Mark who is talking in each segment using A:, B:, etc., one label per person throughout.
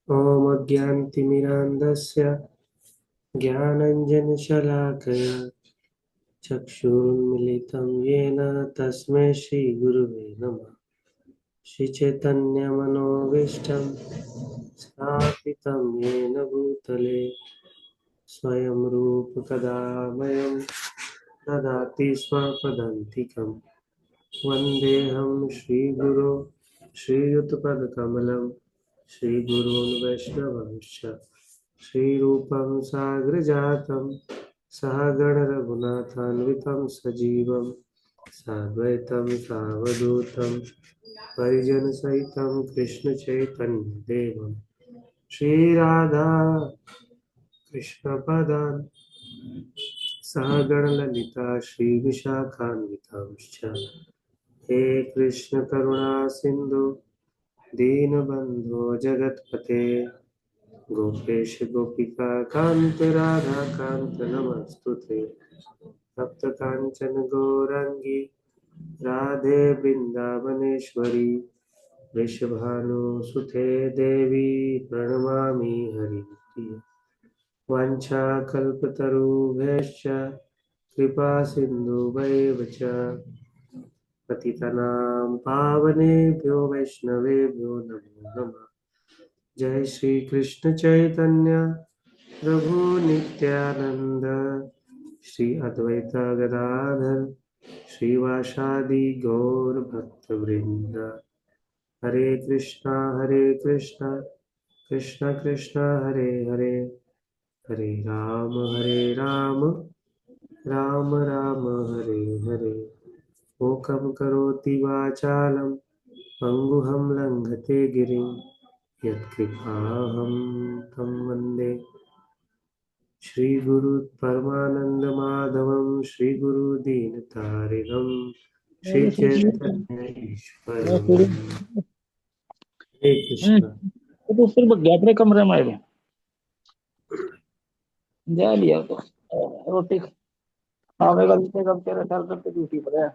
A: ॐ अज्ञानतिमिरान्धस्य ज्ञानाञ्जनशलाकया चक्षुरुन्मिलितं येन तस्मै श्रीगुरुवे नमः। श्रीचैतन्यमनोभीष्टं स्थापितं येन भूतले स्वयं रूपकदा मह्यं ददाति स्वपदान्तिकं। वन्देऽहं श्रीगुरो श्रीयुतपदकमलं श्रीगुरून् वैष्णवंश्च श्रीरूपं साग्रजातं सहगण रघुनाथान्वितं सजीवं साद्वैतं सावधूतं परिजनसहितं कृष्णचैतन्यदेवं श्रीराधा कृष्णपदान् सहगण ललिता श्रीविशाखान्वितांश्च हे कृष्ण करुणा सिंधु दीनबंधो जगतपते गोपेश गोपिका कांत राधा कांत नमस्तुते तप्त कांचन गौरांगी राधे वृंदावनेश्वरी वृषभानुसुते देवी प्रणमामि हरिप्रिय वाञ्छाकल्पतरुभ्यश्च कृपा सिन्धुभैव च पतितनां पावनेभ्यो वैष्णवेभ्यो नमो नमः। जय श्री कृष्ण चैतन्य प्रभु नित्यानंद श्री अद्वैत गदाधर श्रीवासादि गौर भक्तवृंद। हरे कृष्णा कृष्ण कृष्ण हरे हरे, हरे राम राम राम हरे हरे। मूकं करोति वाचालं पङ्गुहं लङ्घते गिरिं यत्कृपाहं तं वन्दे श्रीगुरुपरमानन्दमाधवं श्रीगुरुदीनतारिणं श्रीचैतन्य ईश्वरं। हरे कृष्ण।
B: तो फिर अपने कमरे में आए जा लिया तो रोटी खावे गलते कब तेरे सर करते ड्यूटी पर है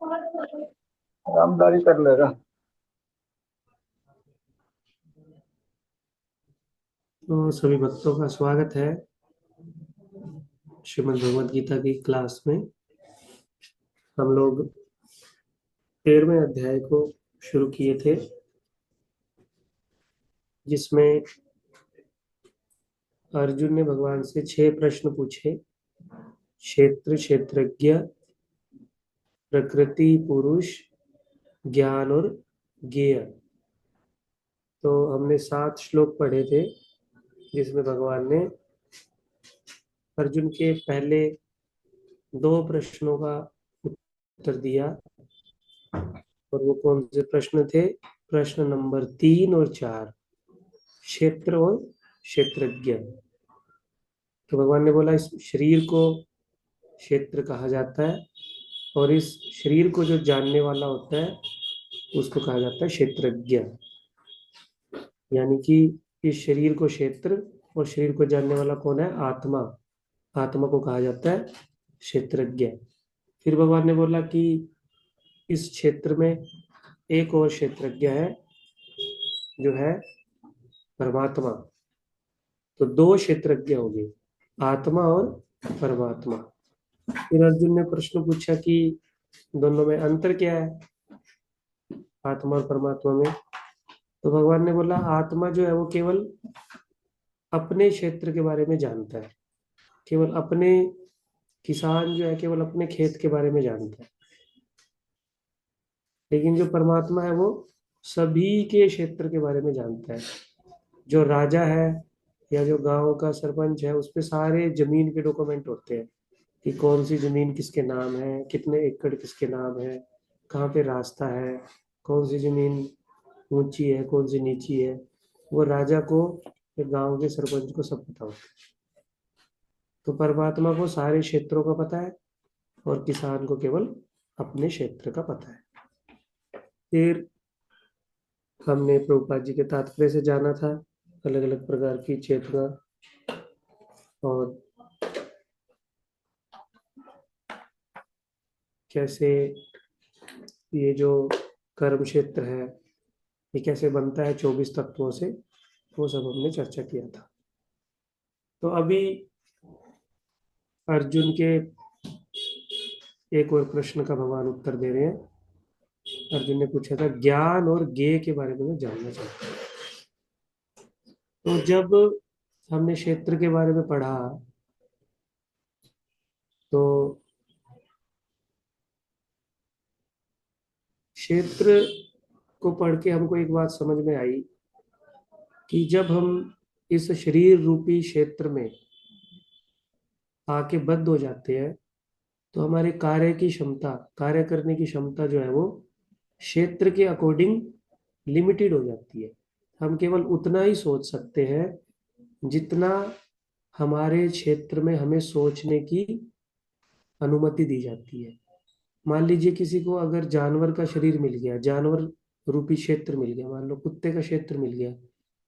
B: आरामदारी कर लेगा।
A: तो सभी भक्तों का स्वागत है श्रीमद् भगवद गीता की क्लास में। हम लोग 13वें अध्याय को शुरू किए थे, जिसमें अर्जुन ने भगवान से 6 प्रश्न पूछे। क्षेत्र, क्षेत्रज्ञ, प्रकृति, पुरुष, ज्ञान और ज्ञेय। तो हमने 7 श्लोक पढ़े थे, जिसमें भगवान ने अर्जुन के पहले 2 प्रश्नों का उत्तर दिया। और वो कौन से प्रश्न थे? प्रश्न नंबर 3 और 4, क्षेत्र और क्षेत्रज्ञ। तो भगवान ने बोला इस शरीर को क्षेत्र कहा जाता है, और इस शरीर को जो जानने वाला होता है उसको कहा जाता है क्षेत्रज्ञ। यानी कि इस शरीर को क्षेत्र और शरीर को जानने वाला कौन है? आत्मा। आत्मा को कहा जाता है क्षेत्रज्ञ। फिर भगवान ने बोला कि इस क्षेत्र में एक और क्षेत्रज्ञ है, जो है परमात्मा। तो 2 क्षेत्रज्ञ हो गए, आत्मा और परमात्मा। फिर अर्जुन ने प्रश्न पूछा कि दोनों में अंतर क्या है, आत्मा और परमात्मा में? तो भगवान ने बोला आत्मा जो है वो केवल अपने क्षेत्र के बारे में जानता है, केवल अपने, किसान जो है केवल अपने खेत के बारे में जानता है। लेकिन जो परमात्मा है वो सभी के क्षेत्र के बारे में जानता है। जो राजा है या जो गांव का सरपंच है, उस पे सारे जमीन के डॉक्यूमेंट होते हैं कि कौन सी जमीन किसके नाम है, कितने एकड़ किसके नाम है, कहाँ पे रास्ता है, कौन सी जमीन ऊंची है, कौन सी नीची है। वो राजा को या गांव के सरपंच को सब पता होता है। तो परमात्मा को सारे क्षेत्रों का पता है, और किसान को केवल अपने क्षेत्र का पता है। फिर हमने प्रभुपाद जी के तात्पर्य से जाना था अलग अलग प्रकार की चेतना, और कैसे ये जो कर्म क्षेत्र है ये कैसे बनता है 24 तत्वों से। वो सब हमने चर्चा किया था। तो अभी अर्जुन के एक और प्रश्न का भगवान उत्तर दे रहे हैं। अर्जुन ने पूछा था ज्ञान और ज्ञेय के बारे में मैं जानना चाहता हूँ। तो जब हमने क्षेत्र के बारे में पढ़ा, तो क्षेत्र को पढ़ के हमको एक बात समझ में आई कि जब हम इस शरीर रूपी क्षेत्र में आके बद्ध हो जाते हैं, तो हमारे कार्य की क्षमता, कार्य करने की क्षमता जो है वो क्षेत्र के अकॉर्डिंग लिमिटेड हो जाती है। हम केवल उतना ही सोच सकते हैं जितना हमारे क्षेत्र में हमें सोचने की अनुमति दी जाती है। मान लीजिए किसी को अगर जानवर का शरीर मिल गया, जानवर रूपी क्षेत्र मिल गया, मान लो कुत्ते का क्षेत्र मिल गया,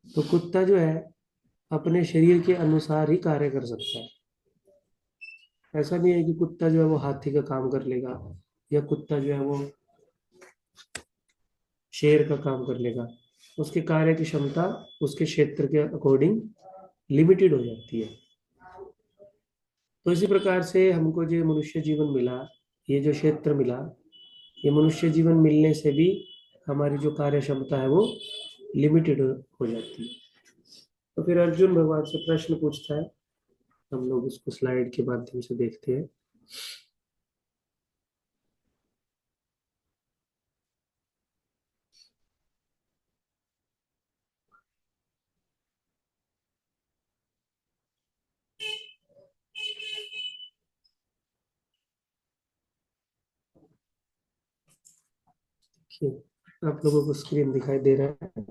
A: तो कुत्ता जो है अपने शरीर के अनुसार ही कार्य कर सकता है। ऐसा नहीं है कि कुत्ता जो है वो हाथी का काम कर लेगा, या कुत्ता जो है वो शेर का काम कर लेगा। उसके कार्य की क्षमता उसके क्षेत्र के अकॉर्डिंग लिमिटेड हो जाती है। तो इसी प्रकार से हमको जो मनुष्य जीवन मिला, ये जो क्षेत्र मिला, ये मनुष्य जीवन मिलने से भी हमारी जो कार्य क्षमता है वो लिमिटेड हो जाती है। तो फिर अर्जुन भगवान से प्रश्न पूछता है। हम लोग उसको स्लाइड के माध्यम से देखते हैं। देखिए, आप लोगों को स्क्रीन दिखाई दे रहा है।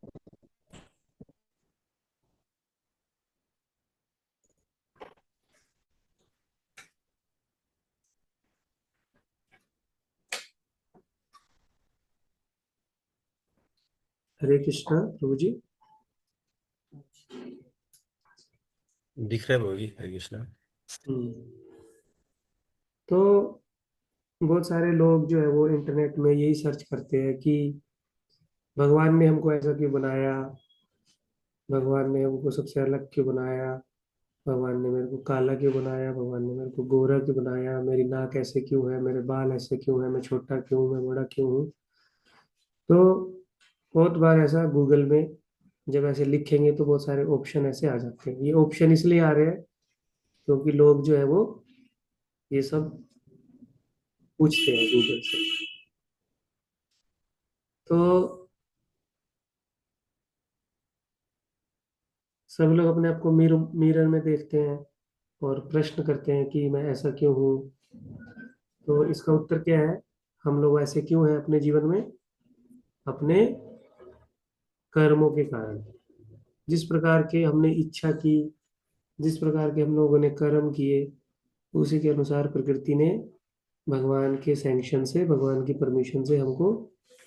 A: हरे कृष्णा प्रभु जी।
C: दिख रहा है भोगी हरे कृष्णा।
A: हम्म। तो बहुत सारे लोग जो है वो इंटरनेट में यही सर्च करते हैं कि भगवान ने हमको ऐसा क्यों बनाया, भगवान ने हमको सबसे अलग क्यों बनाया, भगवान ने मेरे को काला क्यों बनाया, भगवान ने मेरे को गोरा क्यों बनाया, मेरी नाक ऐसे क्यों है, मेरे बाल ऐसे क्यों है, मैं छोटा क्यों हूँ, मैं बड़ा क्यों हूँ। तो बहुत बार ऐसा गूगल में जब ऐसे लिखेंगे तो बहुत सारे ऑप्शन ऐसे आ जाते हैं। ये ऑप्शन इसलिए आ रहे हैं क्योंकि लोग जो है वो ये सब पूछते हैं गूगल से। तो सब लोग अपने आप को मिरर में देखते हैं और प्रश्न करते हैं कि मैं ऐसा क्यों हूँ। तो इसका उत्तर क्या है? हम लोग ऐसे क्यों हैं अपने जीवन में? अपने कर्मों के कारण। जिस प्रकार के हमने इच्छा की, जिस प्रकार के हम लोगों ने कर्म किए, उसी के अनुसार प्रकृति ने भगवान के सैंक्शन से, भगवान की परमिशन से हमको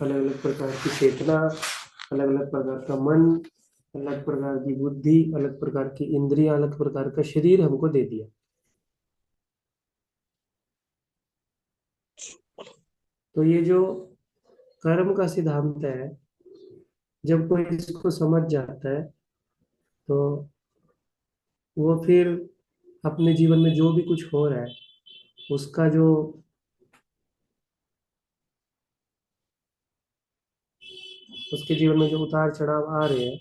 A: अलग अलग प्रकार की चेतना, अलग अलग प्रकार का मन, अलग प्रकार की बुद्धि, अलग प्रकार की इंद्रियां, अलग प्रकार का शरीर हमको दे दिया। तो ये जो कर्म का सिद्धांत है, जब कोई इसको समझ जाता है तो वो फिर अपने जीवन में जो भी कुछ हो रहा है उसका जो उसके जीवन में जो उतार चढ़ाव आ रहे हैं,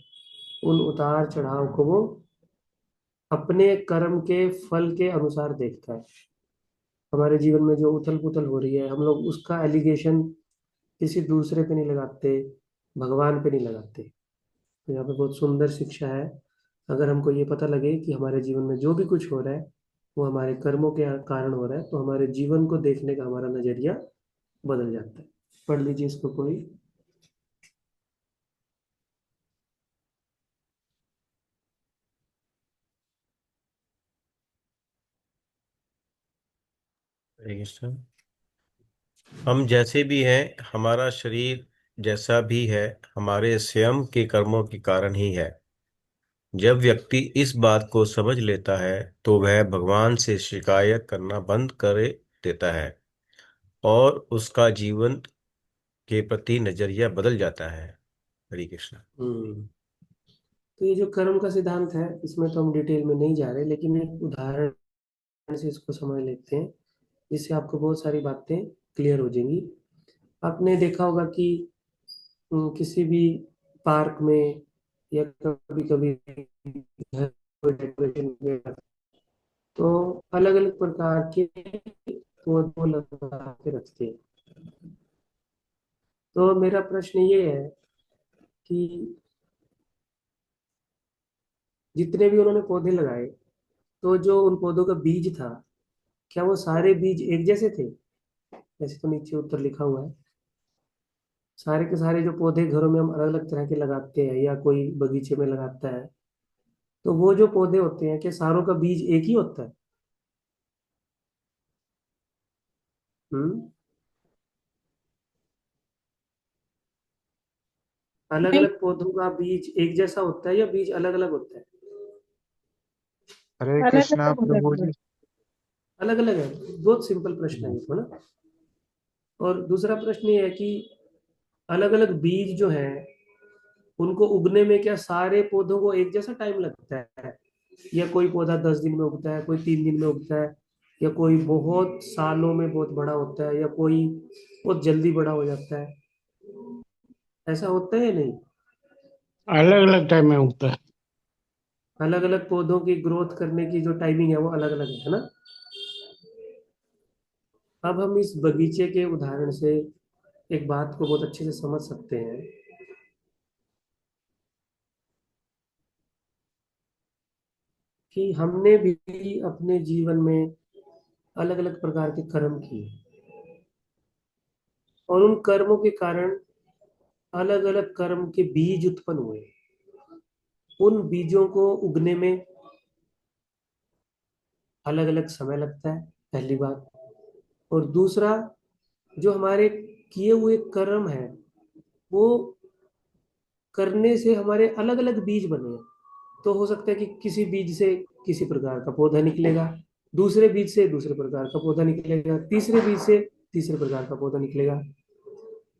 A: उन उतार चढ़ाव को वो अपने कर्म के फल के अनुसार देखता है। हमारे जीवन में जो उथल पुथल हो रही है, हम लोग उसका एलिगेशन किसी दूसरे पे नहीं लगाते, भगवान पे नहीं लगाते। तो यहाँ पे बहुत सुंदर शिक्षा है। अगर हमको ये पता लगे कि हमारे जीवन में जो भी कुछ हो रहा है वो हमारे कर्मों के कारण हो रहा है, तो हमारे जीवन को देखने का हमारा नजरिया बदल जाता है। पढ़ लीजिए इसको कोई।
C: हरे कृष्णा। हम जैसे भी हैं, हमारा शरीर जैसा भी है, हमारे स्वयं के कर्मों के कारण ही है। जब व्यक्ति इस बात को समझ लेता है तो वह भगवान से शिकायत करना बंद कर देता है और उसका जीवन के प्रति नजरिया बदल जाता है। हरे कृष्णा।
A: हम्म। तो ये जो कर्म का सिद्धांत है इसमें तो हम डिटेल में नहीं जा रहे, लेकिन एक उदाहरण से इसको समझ लेते हैं, जिससे आपको बहुत सारी बातें क्लियर हो जाएंगी। आपने देखा होगा कि किसी भी पार्क में या कभी कभी घर को डेकोरेशन किया, तो अलग अलग प्रकार के पौधे लगा के रखते हैं। तो मेरा प्रश्न ये है कि जितने भी उन्होंने पौधे लगाए, तो जो उन पौधों का बीज था, क्या वो सारे बीज एक जैसे थे? वैसे तो नीचे उत्तर लिखा हुआ है। सारे के सारे जो पौधे घरों में हम अलग अलग तरह के लगाते हैं या कोई बगीचे में लगाता है, तो वो जो पौधे होते हैं, क्या सारों का बीज एक ही होता है? हम्म। अलग
B: नहीं,
A: अलग पौधों का बीज एक जैसा होता है या बीज अलग अलग होता है?
D: हरे
B: अलग
D: कृष्णा
B: अलग हो
D: प्रभु
B: जाता है।
D: जी।
A: अलग अलग है। बहुत सिंपल प्रश्न है ये तो ना। और दूसरा प्रश्न ये है कि अलग अलग बीज जो है, उनको उगने में क्या सारे पौधों को एक जैसा टाइम लगता है? या कोई पौधा 10 दिन में उगता है, कोई 3 दिन में उगता है, या कोई बहुत सालों में बहुत बड़ा होता है, या कोई बहुत जल्दी बड़ा हो जाता है? ऐसा होता है या नहीं?
B: अलग अलग टाइम में उगता है।
A: अलग अलग पौधों की ग्रोथ करने की जो टाइमिंग है वो अलग अलग है ना। अब हम इस बगीचे के उदाहरण से एक बात को बहुत अच्छे से समझ सकते हैं कि हमने भी अपने जीवन में अलग अलग प्रकार के कर्म किए, और उन कर्मों के कारण अलग अलग कर्म के बीज उत्पन्न हुए। उन बीजों को उगने में अलग अलग समय लगता है, पहली बात। और दूसरा, जो हमारे किए हुए कर्म है, वो करने से हमारे अलग अलग बीज बने हैं। तो हो सकता है कि किसी बीज से किसी प्रकार का पौधा निकलेगा, दूसरे बीज से दूसरे प्रकार का पौधा निकलेगा, तीसरे बीज से तीसरे प्रकार का पौधा निकलेगा।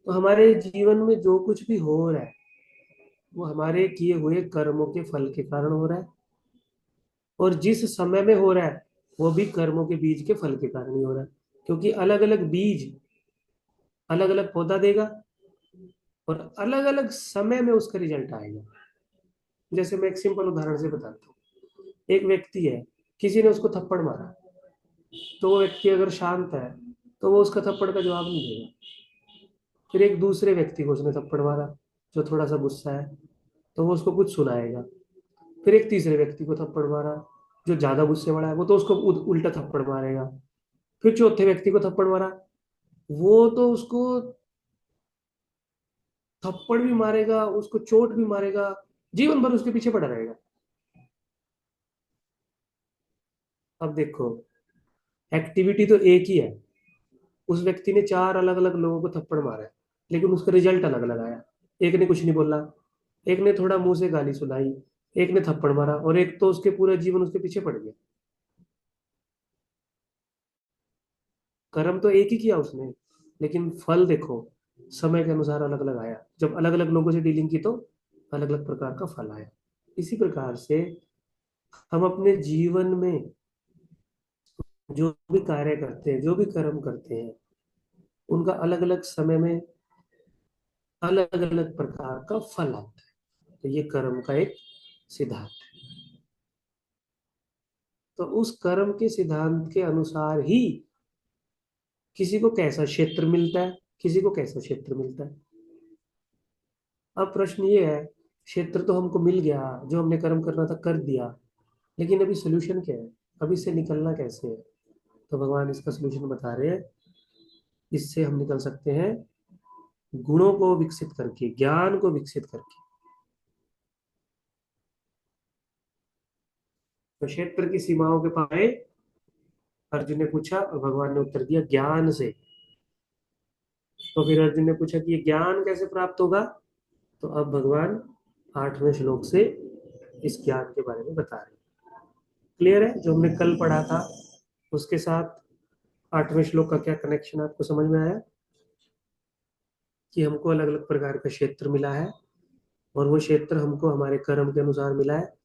A: तो हमारे जीवन में जो कुछ भी हो रहा है, वो हमारे किए हुए कर्मों के फल के कारण हो रहा है। और जिस समय में हो रहा है, वो भी कर्मों के बीज के फल के कारण ही हो रहा है। क्योंकि अलग अलग बीज अलग अलग पौधा देगा, और अलग अलग समय में उसका रिजल्ट आएगा। जैसे मैं एक सिंपल उदाहरण से बताता हूँ। एक व्यक्ति है, किसी ने उसको थप्पड़ मारा, तो वो व्यक्ति अगर शांत है तो वो उसका थप्पड़ का जवाब नहीं देगा। फिर एक दूसरे व्यक्ति को उसने थप्पड़ मारा, जो थोड़ा सा गुस्सा है, तो वो उसको कुछ सुनाएगा। फिर एक तीसरे व्यक्ति को थप्पड़ मारा, जो ज्यादा गुस्से वाला है, वो तो उसको उल्टा थप्पड़ मारेगा। फिर चौथे व्यक्ति को थप्पड़ मारा, वो तो उसको थप्पड़ भी मारेगा, उसको चोट भी मारेगा, जीवन भर उसके पीछे पड़ा रहेगा। अब देखो, एक्टिविटी तो एक ही है। उस व्यक्ति ने चार अलग अलग लोगों को थप्पड़ मारा है, लेकिन उसका रिजल्ट अलग अलग आया। एक ने कुछ नहीं बोला, एक ने थोड़ा मुंह से गाली सुनाई, एक ने थप्पड़ मारा, और एक तो उसके पूरा जीवन उसके पीछे पड़ गया। कर्म तो एक ही किया उसने, लेकिन फल देखो, समय के अनुसार अलग अलग आया। जब अलग अलग लोगों से डीलिंग की तो अलग अलग प्रकार का फल आया। इसी प्रकार से हम अपने जीवन में जो भी कार्य करते हैं, जो भी कर्म करते हैं, उनका अलग अलग समय में अलग अलग प्रकार का फल आता है। तो ये कर्म का एक सिद्धांत है। तो उस कर्म के सिद्धांत के अनुसार ही किसी को कैसा क्षेत्र मिलता है, किसी को कैसा क्षेत्र मिलता है। अब प्रश्न ये है, क्षेत्र तो हमको मिल गया, जो हमने कर्म करना था कर दिया, लेकिन अभी सोल्यूशन क्या है? अभी इससे निकलना कैसे है? तो भगवान इसका सोल्यूशन बता रहे हैं। इससे हम निकल सकते हैं गुणों को विकसित करके, ज्ञान को विकसित करके। तो क्षेत्र की सीमाओं के पाए अर्जुन ने पूछा, और भगवान ने उत्तर दिया ज्ञान से। तो फिर अर्जुन ने पूछा कि ये ज्ञान कैसे प्राप्त होगा? तो अब भगवान 8वें श्लोक से इस ज्ञान के बारे में बता रहे हैं। क्लियर है? जो हमने कल पढ़ा था उसके साथ 8वें श्लोक का क्या कनेक्शन आपको समझ में आया? कि हमको अलग अलग प्रकार का क्षेत्र मिला है, और वो क्षेत्र हमको हमारे कर्म के अनुसार मिला है।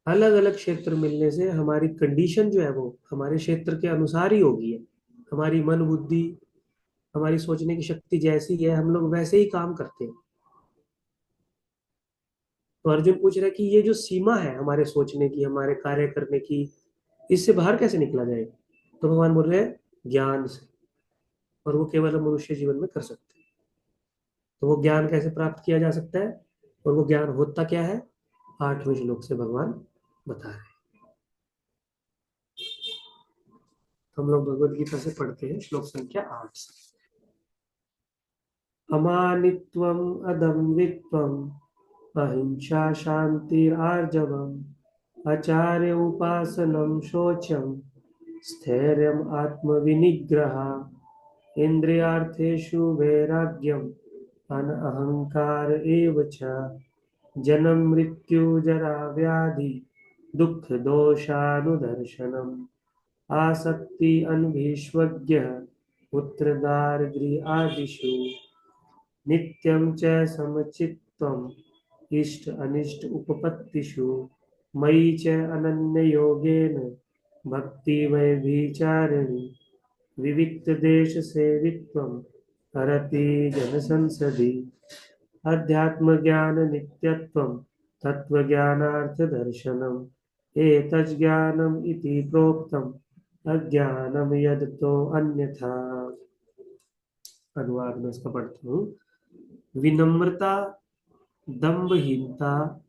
A: अलग अलग क्षेत्र मिलने से हमारी कंडीशन जो है वो हमारे क्षेत्र के अनुसार ही होगी है। हमारी मन बुद्धि, हमारी सोचने की शक्ति जैसी है हम लोग वैसे ही काम करते हैं। तो अर्जुन पूछ रहा है कि ये जो सीमा है हमारे सोचने की, हमारे कार्य करने की, इससे बाहर कैसे निकला जाए। तो भगवान बोल रहे हैं ज्ञान से, और वो केवल हम मनुष्य जीवन में कर सकते हैं। तो वो ज्ञान कैसे प्राप्त किया जा सकता है, और वो ज्ञान होता क्या है, 8वें श्लोक से भगवान बता रहे हैं। तो हम लोग भगवत गीता से पढ़ते हैं श्लोक संख्या 8 से। अमानित्वम अदम्भित्वम अहिंसा शांतिरार्जवम् आचार्य उपासनम शौचम स्थैर्यम आत्मविनिग्रह इंद्रियार्थेषु वैराग्यम अनअहंकार एव च जन्म मृत्यु जरा व्याधि दुख दोषानुदर्शनम् आसक्ति अनभिष्वज्ञः पुत्रदारिद्र्य आदिषु नित्यं च समचित्तम् इष्ट अनिष्ट उपपत्तिषु मयि च अनन्ययोगेन भक्ति वैभिचारिणी विविक्तदेशसेवित्वं हरति जनसंसदि अध्यात्मज्ञाननित्यत्वं तत्त्वज्ञानार्थदर्शनम् एतज्ज्ञानम् इति प्रोक्तम् अज्ञानं यदतो अन्यथा। अनुवाद में इसका पढ़ता हूँ। विनम्रता, दंभहीनता,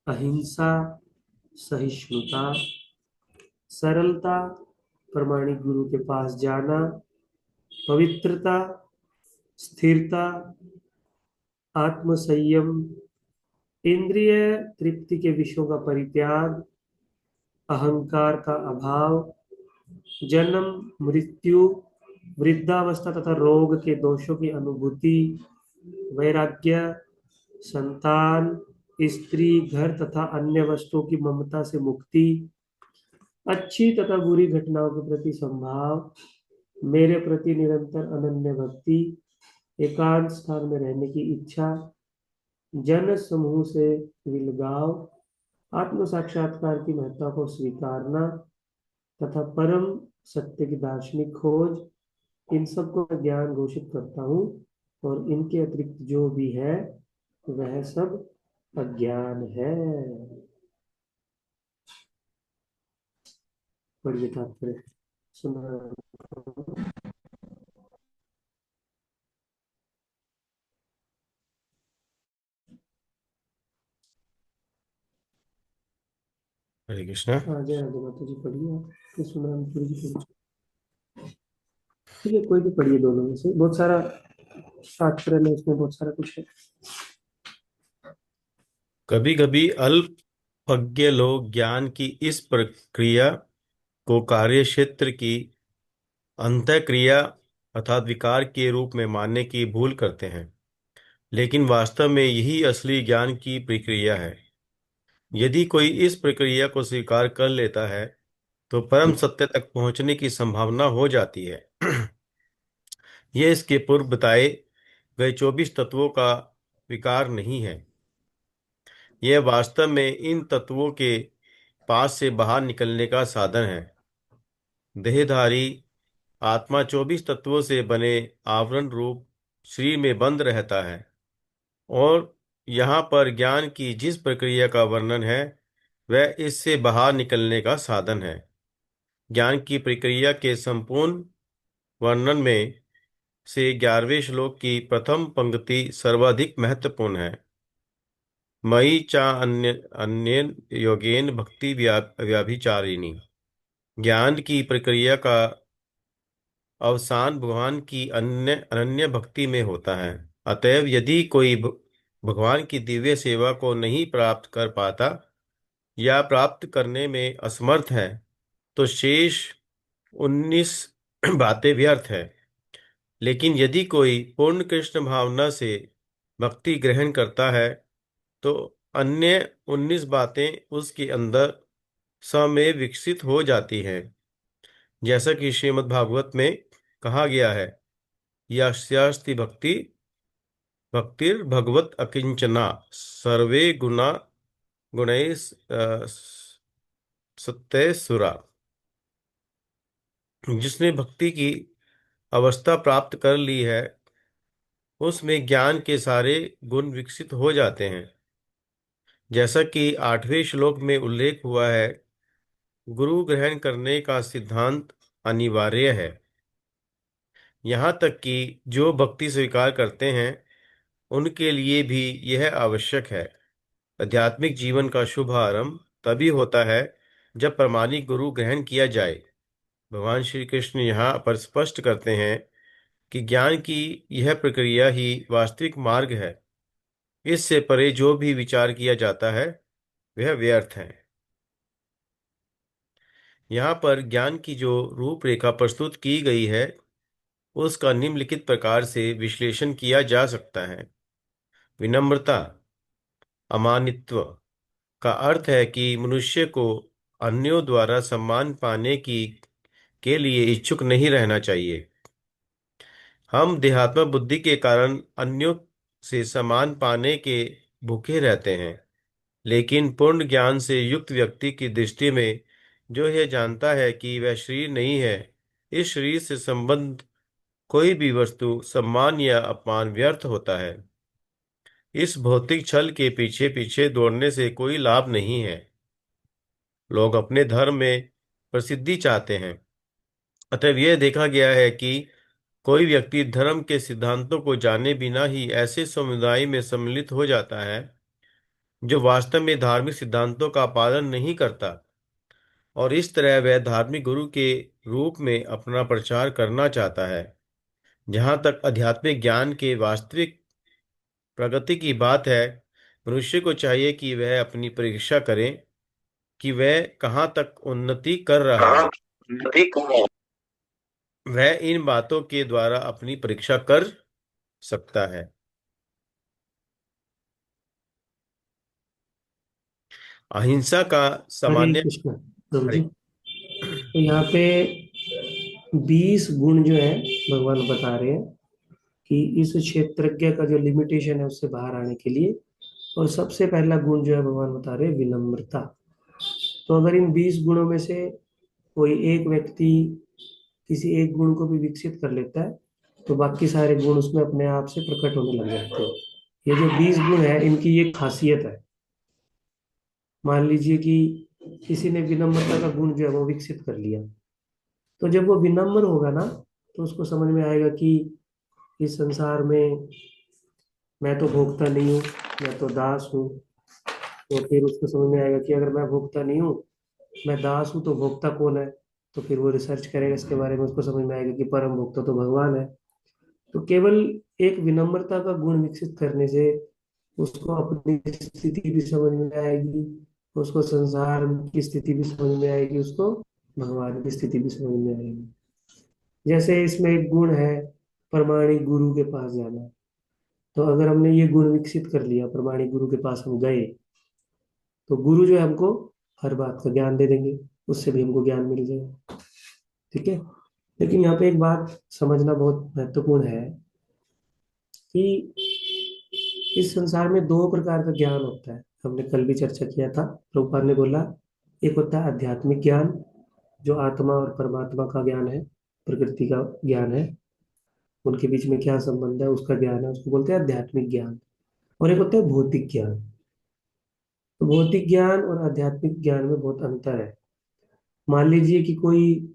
A: अहिंसा, सहिष्णुता, सरलता, प्रमाणिक गुरु के पास जाना, पवित्रता, स्थिरता, आत्मसंयम, इंद्रिय तृप्ति के विषयों का परित्याग, अहंकार का अभाव, जन्म मृत्यु, वृद्धावस्था तथा रोग के दोषों की अनुभूति, वैराग्य, संतान, स्त्री, घर तथा अन्य वस्तुओं की ममता से मुक्ति, अच्छी तथा बुरी घटनाओं के प्रति संभाव, मेरे प्रति निरंतर अनन्य भक्ति, एकांत स्थान में रहने की इच्छा, जन समूह से विलगाव, आत्म साक्षात्कार की महत्ता को स्वीकारना तथा परम सत्य की दार्शनिक खोज, इन सब को मैं ज्ञान घोषित करता हूँ, और इनके अतिरिक्त जो भी है वह सब अज्ञान है। पढ़िए तात्पर्य सुना।
C: हरे कृष्णा।
A: हाँ जय राधे माता जी, पढ़िए आप, फिर सुना जी पढ़िए। ठीक है, कोई भी पढ़िए, दोनों में से बहुत सारा शास्त्र है इसमें, बहुत सारा कुछ है।
C: कभी कभी अल्पज्ञ लोग ज्ञान की इस प्रक्रिया को कार्य क्षेत्र की अंतःक्रिया अर्थात विकार के रूप में मानने की भूल करते हैं, लेकिन वास्तव में यही असली ज्ञान की प्रक्रिया है। यदि कोई इस प्रक्रिया को स्वीकार कर लेता है तो परम सत्य तक पहुंचने की संभावना हो जाती है। यह इसके पूर्व बताए गए 24 तत्वों का विकार नहीं है। यह वास्तव में इन तत्वों के पास से बाहर निकलने का साधन है। देहधारी आत्मा 24 तत्वों से बने आवरण रूप शरीर में बंद रहता है, और यहाँ पर ज्ञान की जिस प्रक्रिया का वर्णन है वह इससे बाहर निकलने का साधन है। ज्ञान की प्रक्रिया के संपूर्ण वर्णन में से 11वें श्लोक की प्रथम पंक्ति सर्वाधिक महत्वपूर्ण है। मयि चा अन्य अन्येन योगेन भक्ति व्याभिचारिणी। ज्ञान की प्रक्रिया का अवसान भगवान की अनन्य भक्ति में होता है। अतएव यदि कोई भगवान की दिव्य सेवा को नहीं प्राप्त कर पाता या प्राप्त करने में असमर्थ है तो शेष 19 बातें व्यर्थ है। लेकिन यदि कोई पूर्ण कृष्ण भावना से भक्ति ग्रहण करता है तो अन्य 19 बातें उसके अंदर स्वयं विकसित हो जाती हैं। जैसा कि श्रीमद् भागवत में कहा गया है, यस्यास्ति भक्ति भक्तिर् भगवत अकिंचना सर्वे गुणा गुणैः सत्य सुरा। जिसने भक्ति की अवस्था प्राप्त कर ली है, उसमें ज्ञान के सारे गुण विकसित हो जाते हैं। जैसा कि 8वें श्लोक में उल्लेख हुआ है, गुरु ग्रहण करने का सिद्धांत अनिवार्य है। यहाँ तक कि जो भक्ति स्वीकार करते हैं उनके लिए भी यह आवश्यक है। आध्यात्मिक जीवन का शुभ आरंभ तभी होता है जब प्रामाणिक गुरु ग्रहण किया जाए। भगवान श्री कृष्ण यहाँ पर स्पष्ट करते हैं कि ज्ञान की यह प्रक्रिया ही वास्तविक मार्ग है। इससे परे जो भी विचार किया जाता है वह व्यर्थ है। यहाँ पर ज्ञान की जो रूपरेखा प्रस्तुत की गई है उसका निम्नलिखित प्रकार से विश्लेषण किया जा सकता है। विनम्रता, अमानित्व का अर्थ है कि मनुष्य को अन्यों द्वारा सम्मान पाने की के लिए इच्छुक नहीं रहना चाहिए। हम देहात्म बुद्धि के कारण अन्यों से सम्मान पाने के भूखे रहते हैं, लेकिन पूर्ण ज्ञान से युक्त व्यक्ति की दृष्टि में जो यह जानता है कि वह शरीर नहीं है, इस शरीर से संबंध कोई भी वस्तु, सम्मान या अपमान व्यर्थ होता है। इस भौतिक छल के पीछे पीछे दौड़ने से कोई लाभ नहीं है। लोग अपने धर्म में प्रसिद्धि चाहते हैं, अतः यह देखा गया है कि कोई व्यक्ति धर्म के सिद्धांतों को जाने बिना ही ऐसे समुदाय में सम्मिलित हो जाता है जो वास्तव में धार्मिक सिद्धांतों का पालन नहीं करता, और इस तरह वह धार्मिक गुरु के रूप में अपना प्रचार करना चाहता है। जहाँ तक आध्यात्मिक ज्ञान के वास्तविक प्रगति की बात है, मनुष्य को चाहिए कि वह अपनी परीक्षा करे कि वह कहाँ तक उन्नति कर रहा है। वह इन बातों के द्वारा अपनी परीक्षा कर सकता है। अहिंसा का
A: हरे
C: सामान्य
A: कृष्ण प्रभु
C: हरे
A: जी। तो यहाँ पे 20 गुण जो है भगवान बता रहे हैं कि इस क्षेत्रज्ञ का जो लिमिटेशन है उससे बाहर आने के लिए। और सबसे पहला गुण जो है भगवान बता रहे हैं विनम्रता। तो अगर इन 20 गुणों में से कोई एक व्यक्ति किसी एक गुण को भी विकसित कर लेता है तो बाकी सारे गुण उसमें अपने आप से प्रकट होने लग जाते हैं। ये जो 20 गुण है इनकी ये खासियत है। मान लीजिए कि किसी ने विनम्रता का गुण जो है वो विकसित कर लिया, तो जब वो विनम्र होगा ना तो उसको समझ में आएगा कि इस संसार में मैं तो भोगता नहीं हूँ, मैं तो दास हूँ। तो फिर उसको समझ में आएगा कि अगर मैं भोगता नहीं हूँ, मैं दास हूँ, तो भोक्ता कौन है। तो फिर वो रिसर्च करेगा इसके बारे में, उसको समझ में आएगा कि परम भोक्ता तो भगवान है। तो केवल एक विनम्रता का गुण विकसित करने से उसको अपनी स्थिति भी समझ में आएगी, उसको संसार की स्थिति भी समझ में आएगी, उसको भगवान की स्थिति भी समझ में आएगी। जैसे इसमें एक गुण है प्रमाणिक गुरु के पास जाना। तो अगर हमने ये गुण विकसित कर लिया, प्रमाणिक गुरु के पास हम गए, तो गुरु जो है हमको हर बात का ज्ञान दे देंगे, उससे भी हमको ज्ञान मिल जाएगा। ठीक है। लेकिन यहाँ पे एक बात समझना बहुत महत्वपूर्ण है कि इस संसार में दो प्रकार का ज्ञान होता है। हमने कल भी चर्चा किया था। प्रभुपाद ने बोला एक होता है आध्यात्मिक ज्ञान, जो आत्मा और परमात्मा का ज्ञान है, प्रकृति का ज्ञान है, उनके बीच में क्या संबंध है उसका ज्ञान है, उसको बोलते हैं आध्यात्मिक ज्ञान। और एक होता है भौतिक ज्ञान। तो भौतिक ज्ञान और आध्यात्मिक ज्ञान में बहुत अंतर है। मान लीजिए कि कोई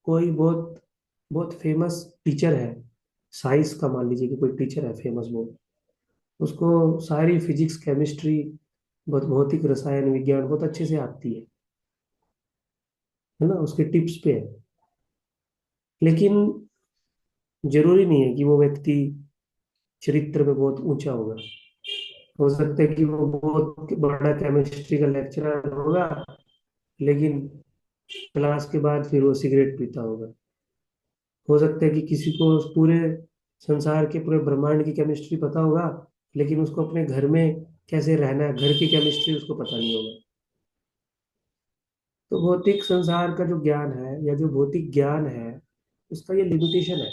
A: कोई बहुत बहुत फेमस टीचर है, साइंस का। मान लीजिए कि कोई टीचर है फेमस बहुत, उसको सारी फिजिक्स केमिस्ट्री बहुत भौतिक रसायन विज्ञान बहुत अच्छे से आती है ना, उसके टिप्स पे है। लेकिन जरूरी नहीं है कि वो व्यक्ति चरित्र में बहुत ऊंचा होगा। हो सकता है कि वो बहुत बड़ा केमिस्ट्री का लेक्चरर होगा, लेकिन क्लास के बाद फिर वो सिगरेट पीता होगा। हो सकता है कि किसी को उस पूरे संसार के पूरे ब्रह्मांड की केमिस्ट्री पता होगा, लेकिन उसको अपने घर में कैसे रहना है, घर की केमिस्ट्री उसको पता नहीं होगा। तो भौतिक संसार का जो ज्ञान है या जो भौतिक ज्ञान है, उसका ये लिमिटेशन है।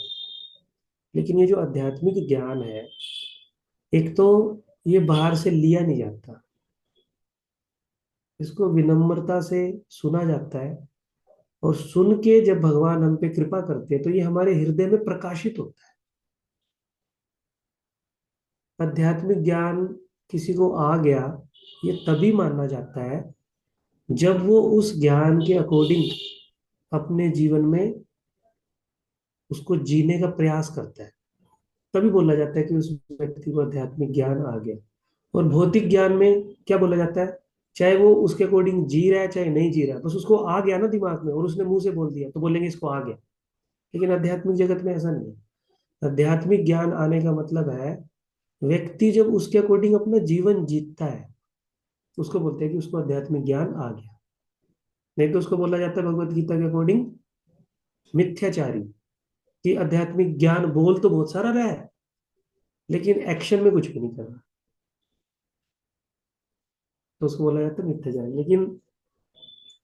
A: लेकिन ये जो आध्यात्मिक ज्ञान है, एक तो ये बाहर से लिया नहीं जाता, इसको विनम्रता से सुना जाता है, और सुन के जब भगवान हम पे कृपा करते हैं तो ये हमारे हृदय में प्रकाशित होता है। आध्यात्मिक ज्ञान किसी को आ गया, ये तभी माना जाता है जब वो उस ज्ञान के अकॉर्डिंग अपने जीवन में उसको जीने का प्रयास करता है, तभी बोला जाता है कि उस व्यक्ति को आध्यात्मिक ज्ञान आ गया। और भौतिक ज्ञान में क्या बोला जाता है, चाहे वो उसके अकॉर्डिंग जी रहा है चाहे नहीं जी रहा है, बस उसको आ गया ना दिमाग में और उसने मुंह से बोल दिया तो बोलेंगे इसको आ गया। लेकिन आध्यात्मिक जगत में ऐसा नहीं है। आध्यात्मिक ज्ञान आने का मतलब है व्यक्ति जब उसके अकॉर्डिंग अपना जीवन जीतता है तो उसको बोलते हैं कि उसको आध्यात्मिक ज्ञान आ गया। नहीं तो उसको बोला जाता है भगवत गीता के अकॉर्डिंग मिथ्याचारी, कि आध्यात्मिक ज्ञान बोल तो बहुत सारा रहा है लेकिन एक्शन में कुछ भी नहीं कर रहा, तो उसको बोला जाता है मिथ्याचारी। लेकिन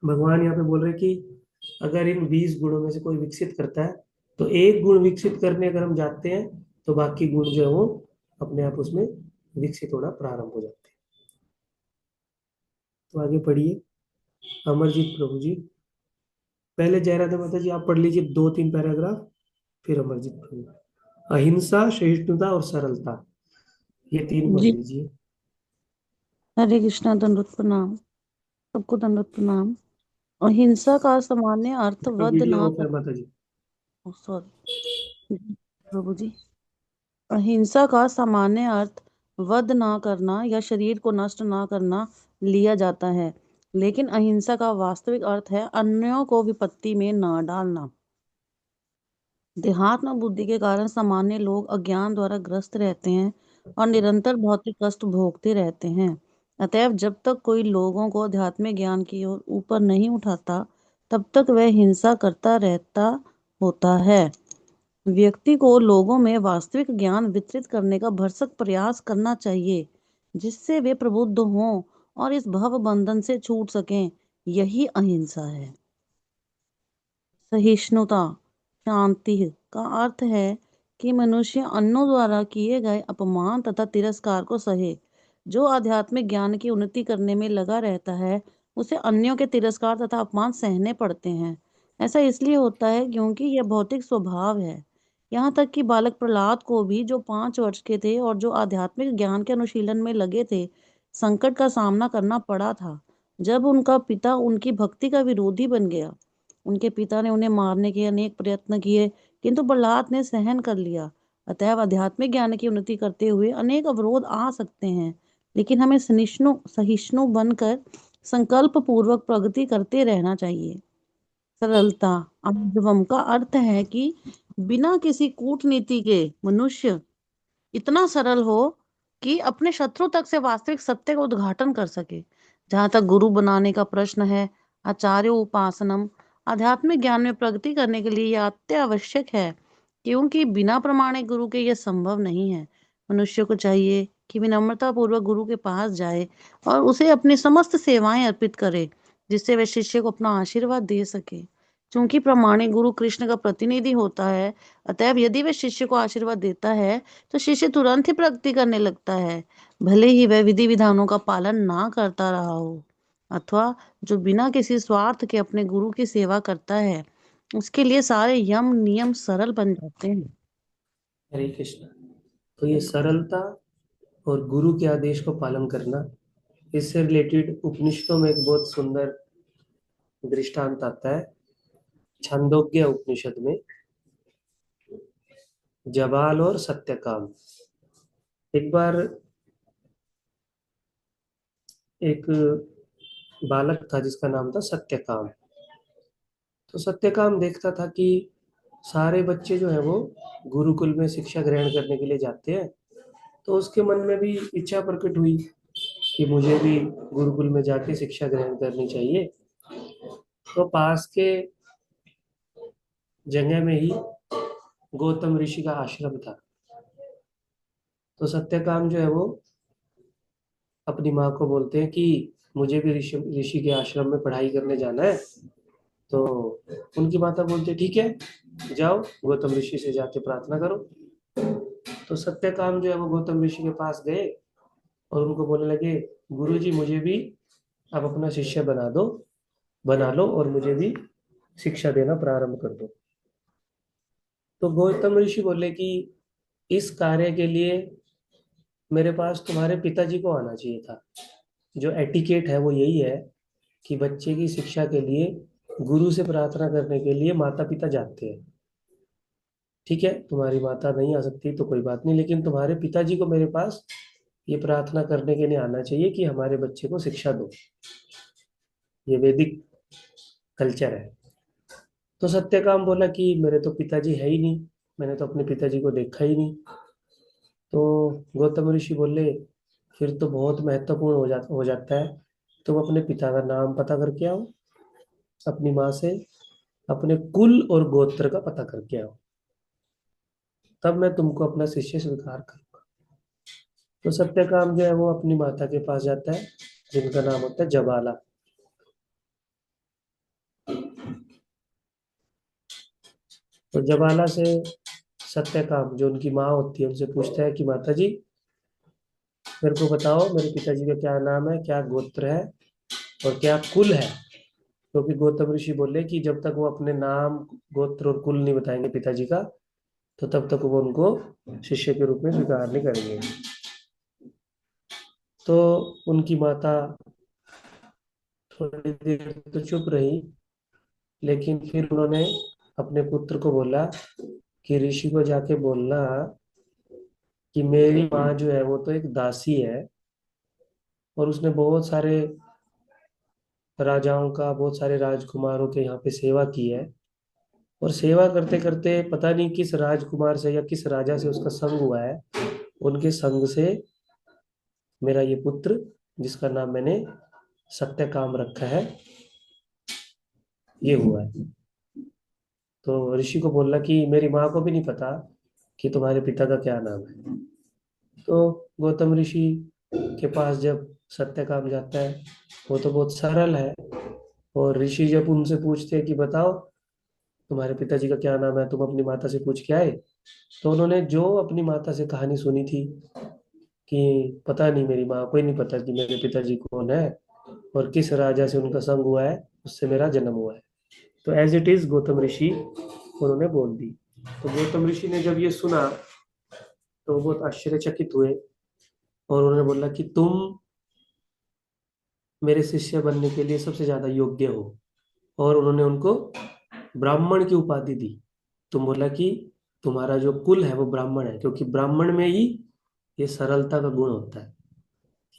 A: भगवान यहाँ पे बोल रहे कि अगर इन 20 गुणों में से कोई विकसित करता है तो एक गुण विकसित करने अगर हम जाते हैं तो बाकी गुण जो है वो अपने आप उसमें विकसित होना प्रारंभ हो जाते हैं। तो आगे पढ़िए अमरजीत प्रभु जी। पहले जयराधे माता जी आप पढ़ लीजिए 2-3 पैराग्राफ, फिर अमरजीत प्रभु। अहिंसा, सहिष्णुता और सरलता, ये 3 पढ़
D: जी,
A: लीजिए।
D: हरे कृष्णा, दंडवत प्रणाम। सबको दंडवत प्रणाम। अहिंसा का सामान्य अर्थ
A: तो
D: वध
A: वीडियो
D: ना
A: ऑफ है माता जी।
D: सॉरी प्रभु जी। अहिंसा का सामान्य अर्थ वध ना करना या शरीर को नष्ट ना करना लिया जाता है, लेकिन अहिंसा का वास्तविक अर्थ है अन्यों को विपत्ति में ना डालना। देहात्म बुद्धि के कारण सामान्य लोग अज्ञान द्वारा ग्रस्त रहते हैं और निरंतर भौतिक कष्ट भोगते रहते हैं। अतएव जब तक कोई लोगों को आध्यात्मिक ज्ञान की ओर ऊपर नहीं उठाता, तब तक वह हिंसा करता रहता होता है। व्यक्ति को लोगों में वास्तविक ज्ञान वितरित करने का भरसक प्रयास करना चाहिए, जिससे वे प्रबुद्ध हों और इस भव बंधन से छूट सकें। यही अहिंसा है। सहिष्णुता, शांति का अर्थ है कि मनुष्य अन्यों द्वारा किए गए अपमान तथा तिरस्कार को सहे। जो आध्यात्मिक ज्ञान की उन्नति करने में लगा रहता है, उसे अन्यों के तिरस्कार तथा अपमान सहने पड़ते हैं। ऐसा इसलिए होता है क्योंकि यह भौतिक स्वभाव है। यहाँ तक कि बालक प्रहलाद को भी, जो 5 वर्ष के थे और जो आध्यात्मिक ज्ञान के अनुशीलन में लगे थे, संकट का सामना करना पड़ा था जब उनका पिता उनकी भक्ति का विरोधी बन गया। उनके पिता ने उन्हें मारने के अनेक प्रयत्न किए, किंतु प्रहलाद ने सहन कर लिया। अतएव आध्यात्मिक ज्ञान की उन्नति करते हुए अनेक अवरोध आ सकते हैं, लेकिन हमें सहिष्णु बनकर संकल्प पूर्वक प्रगति करते रहना चाहिए। सरलता, अनुभवम का अर्थ है कि बिना किसी कूटनीति के मनुष्य इतना सरल हो कि अपने शत्रु तक से वास्तविक सत्य का उद्घाटन कर सके। जहां तक गुरु बनाने का प्रश्न है, आचार्य उपासनम, आध्यात्मिक ज्ञान में प्रगति करने के लिए यह अत्यावश्यक है, क्योंकि बिना प्रमाणिक गुरु के यह संभव नहीं है। मनुष्य को चाहिए कि विनम्रता पूर्वक गुरु के पास जाए और उसे अपनी समस्त सेवाएं अर्पित करे, जिससे वह शिष्य को अपना आशीर्वाद दे सके। क्योंकि प्रमाणिक गुरु कृष्ण का प्रतिनिधि होता है, अतएव यदि वह शिष्य को आशीर्वाद देता है तो शिष्य तुरंत ही प्रगति करने लगता है, भले ही वह विधि विधानों का पालन ना करता रहा हो। अथवा जो बिना किसी स्वार्थ के अपने गुरु की सेवा करता है, उसके लिए सारे यम नियम सरल बन जाते हैं।
A: हरे कृष्ण। तो ये सरलता और गुरु के आदेश को पालन करना, इससे रिलेटेड उपनिषदों में एक बहुत सुंदर दृष्टांत आता है। छांदोग्य उपनिषद में जबाल और सत्यकाम। एक बार एक बालक था जिसका नाम था सत्यकाम। तो सत्यकाम देखता था कि सारे बच्चे जो है वो गुरुकुल में शिक्षा ग्रहण करने के लिए जाते हैं, तो उसके मन में भी इच्छा प्रकट हुई कि मुझे भी गुरुकुल में जाके शिक्षा ग्रहण करनी चाहिए। तो पास के जगह में ही गौतम ऋषि का आश्रम था। तो सत्यकाम जो है वो अपनी माँ को बोलते हैं कि मुझे भी ऋषि ऋषि के आश्रम में पढ़ाई करने जाना है। तो उनकी माता बोलते ठीक है, जाओ गौतम ऋषि से जाके प्रार्थना करो। तो सत्यकाम जो है वो गौतम ऋषि के पास गए और उनको बोलने लगे, गुरुजी मुझे भी आप अपना शिष्य बना लो और मुझे भी शिक्षा देना प्रारंभ कर दो। तो गौतम ऋषि बोले कि इस कार्य के लिए मेरे पास तुम्हारे पिताजी को आना चाहिए था। जो एटिकेट है वो यही है कि बच्चे की शिक्षा के लिए गुरु से प्रार्थना करने के लिए माता पिता जाते हैं। ठीक है, तुम्हारी माता नहीं आ सकती तो कोई बात नहीं, लेकिन तुम्हारे पिताजी को मेरे पास ये प्रार्थना करने के लिए आना चाहिए कि हमारे बच्चे को शिक्षा दो। ये वैदिक कल्चर है। तो सत्यकाम बोला कि मेरे तो पिताजी है ही नहीं, मैंने तो अपने पिताजी को देखा ही नहीं। तो गौतम ऋषि बोले, फिर तो बहुत महत्वपूर्ण हो जाता है, तुम अपने पिता का नाम पता करके आओ, अपनी माँ से अपने कुल और गोत्र का पता करके आओ, तब मैं तुमको अपना शिष्य स्वीकार करूंगा। तो सत्यकाम जो है वो अपनी माता के पास जाता है, जिनका नाम होता है जबाला। तो जबाला से सत्यकाम, जो उनकी माँ होती है, उनसे पूछता है कि माता जी मेरे को बताओ मेरे पिताजी का क्या नाम है, क्या गोत्र है और क्या कुल है। क्योंकि गौतम ऋषि बोले कि जब तक वो अपने नाम, गोत्र और कुल नहीं बताएंगे पिताजी का, तो तब तक वो उनको शिष्य के रूप में स्वीकार नहीं करेंगे। तो उनकी माता थोड़ी देर तो चुप रही, लेकिन फिर उन्होंने अपने पुत्र को बोला कि ऋषि को जाके बोलना कि मेरी माँ जो है वो तो एक दासी है और उसने बहुत सारे राजाओं का, बहुत सारे राजकुमारों के यहाँ पे सेवा की है, और सेवा करते करते पता नहीं किस राजकुमार से या किस राजा से उसका संग हुआ है, उनके संग से मेरा ये पुत्र, जिसका नाम मैंने सत्यकाम रखा है, ये हुआ है। तो ऋषि को बोला कि मेरी माँ को भी नहीं पता कि तुम्हारे पिता का क्या नाम है। तो गौतम ऋषि के पास जब सत्यकाम जाता है, वो तो बहुत सरल है, और ऋषि जब उनसे पूछते हैं कि बताओ तुम्हारे पिताजी का क्या नाम है, तुम अपनी माता से पूछ के आए, तो उन्होंने जो अपनी माता से कहानी सुनी थी कि पता नहीं, मेरी माँ को ही नहीं पता कि मेरे पिताजी कौन है और किस राजा से उनका संग हुआ है, उससे मेरा जन्म हुआ है, तो एज इट इज गौतम ऋषि उन्होंने बोल दी। तो गौतम ऋषि ने जब ये सुना तो वो बहुत आश्चर्यचकित हुए और उन्होंने बोला कि तुम मेरे शिष्य बनने के लिए सबसे ज्यादा योग्य हो, और उन्होंने उनको ब्राह्मण की उपाधि दी। तुम बोला कि तुम्हारा जो कुल है वो ब्राह्मण है, क्योंकि ब्राह्मण में ही ये सरलता का गुण होता है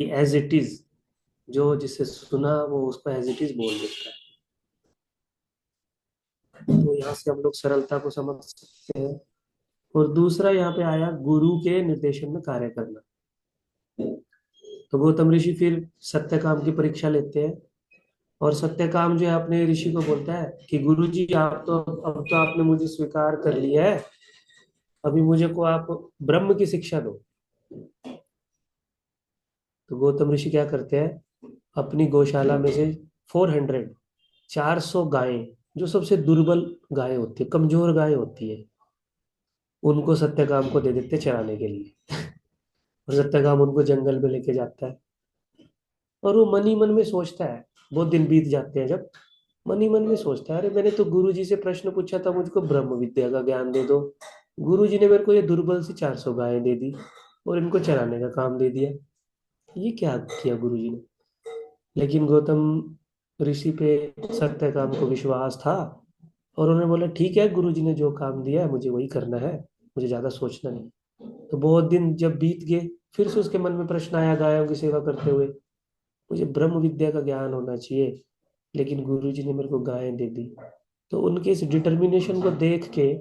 A: कि एज इट इज, जो जिसे सुना वो उसको एज इट इज बोल देता है। तो यहाँ से हम लोग सरलता को समझ सकते हैं। और दूसरा यहाँ पे आया गुरु के निर्देशन में कार्य करना। तो गौतम ऋषि फिर सत्यकाम की परीक्षा लेते हैं, और सत्यकाम जो है अपने ऋषि को बोलता है कि गुरु जी आप तो, अब तो आपने मुझे स्वीकार कर लिया है, अभी मुझे को आप ब्रह्म की शिक्षा दो। तो गौतम ऋषि क्या करते हैं, अपनी गौशाला में से 400 गायें, जो सबसे दुर्बल गायें होती है, कमजोर गायें होती है, उनको सत्यकाम को दे देते चराने के लिए। और सत्यकाम उनको जंगल में लेके जाता है, और वो मन ही मन में सोचता है, बहुत दिन बीत जाते हैं जब, मन ही मन में सोचता है, अरे मैंने तो गुरु जी से प्रश्न पूछा था मुझको ब्रह्म विद्या का ज्ञान दे दो, गुरु जी ने मेरे को ये दुर्बल सी 400 गायें दे दी और इनको चराने का काम दे दिया, ये क्या किया गुरु जी ने। लेकिन गौतम ऋषि पे सत्यकाम को विश्वास था, और उन्होंने बोला ठीक है, गुरु जी ने जो काम दिया है मुझे वही करना है, मुझे ज्यादा सोचना नहीं। तो बहुत दिन जब बीत गए, फिर से उसके मन में प्रश्न आया गायों की सेवा करते हुए, मुझे ब्रह्म विद्या का ज्ञान होना चाहिए, लेकिन गुरु जी ने मेरे को गायें दे दी। तो उनके इस डिटर्मिनेशन को देख के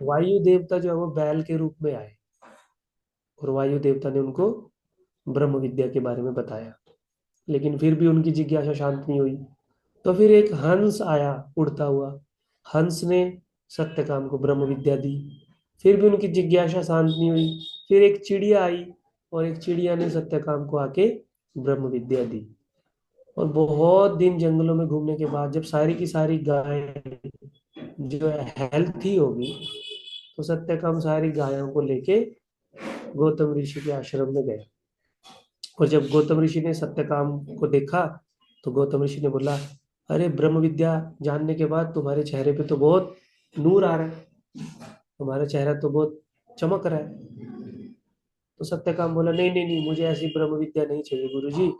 A: वायु देवता जो है वो बैल के रूप में आए, और वायु देवता ने उनको ब्रह्म विद्या के बारे में बताया। लेकिन फिर भी उनकी जिज्ञासा शांत नहीं हुई। तो फिर एक हंस आया उड़ता हुआ, हंस ने सत्यकाम को ब्रह्म विद्या दी, फिर भी उनकी जिज्ञासा शांत नहीं हुई। फिर एक चिड़िया आई, और एक चिड़िया ने सत्यकाम को आके ब्रह्म विद्या दी। और बहुत दिन जंगलों में घूमने के बाद जब सारी की सारी गायें जो है हेल्थी होगी, तो सत्यकाम सारी गायों को लेके गौतम ऋषि के आश्रम में गए। और जब गौतम ऋषि ने सत्यकाम को देखा तो गौतम ऋषि ने बोला, अरे ब्रह्म विद्या जानने के बाद तुम्हारे चेहरे पे तो बहुत नूर आ रहा है, तुम्हारा चेहरा तो बहुत चमक रहा है। तो सत्यकाम बोला, नहीं नहीं नहीं, मुझे ऐसी ब्रह्म विद्या नहीं चाहिए गुरुजी,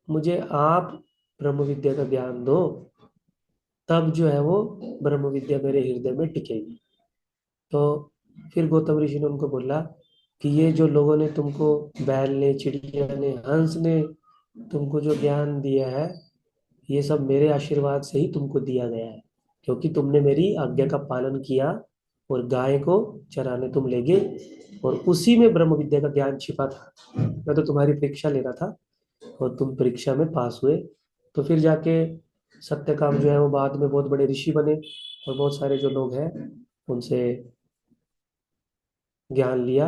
A: मुझे आप ब्रह्म विद्या का ज्ञान दो, तब जो है वो ब्रह्म विद्या मेरे हृदय में टिकेगी। तो फिर गौतम ऋषि ने उनको बोला कि ये जो लोगों ने तुमको, बैल ने, चिड़िया ने, हंस ने तुमको जो ज्ञान दिया है, ये सब मेरे आशीर्वाद से ही तुमको दिया गया है, क्योंकि तुमने मेरी आज्ञा का पालन किया और गाय को चराने तुम ले गए, और उसी में ब्रह्म विद्या का ज्ञान छिपा था। मैं तो तुम्हारी परीक्षा ले रहा था और तुम परीक्षा में पास हुए। तो फिर जाके सत्यकाम जो है वो बाद में बहुत बड़े ऋषि बने और बहुत सारे जो लोग हैं उनसे ज्ञान लिया